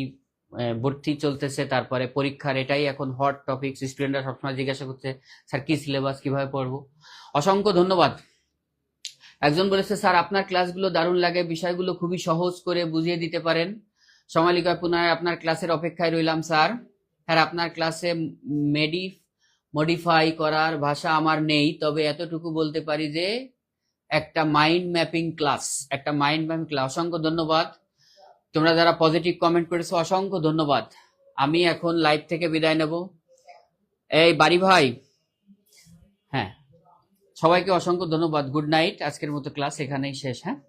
ভর্তি চলতেছে, তারপরে পরীক্ষার এটাই এখন হট টপিক, স্টুডেন্টরা সবসময় জিজ্ঞাসা করছে স্যার কি সিলেবাস, কিভাবে পড়বো। অসংখ্য ধন্যবাদ। একজন বলেছে স্যার আপনার ক্লাসগুলো দারুণ লাগে, বিষয়গুলো খুবই সহজ করে বুঝিয়ে দিতে পারেন। সমালিকা পুনরায় আপনার ক্লাসের অপেক্ষায় রইলাম স্যার। হ্যাঁ, আপনার ক্লাসে মডিফাই করার ভাষা আমার নেই, তবে এতটুকু বলতে পারি যে একটা মাইন্ড ম্যাপিং ক্লাস, একটা মাইন্ড ম্যাপিং ক্লাস। অসংখ্য ধন্যবাদ তোমরা যারা পজিটিভ কমেন্ট করেছো, অসংখ্য ধন্যবাদ। আমি এখন লাইভ থেকে বিদায় নেব। এই বাড়ি ভাই, হ্যাঁ, সবাইকে অসংখ্য ধন্যবাদ। Good night. আজকের মতো ক্লাস এখানেই শেষ। হ্যাঁ।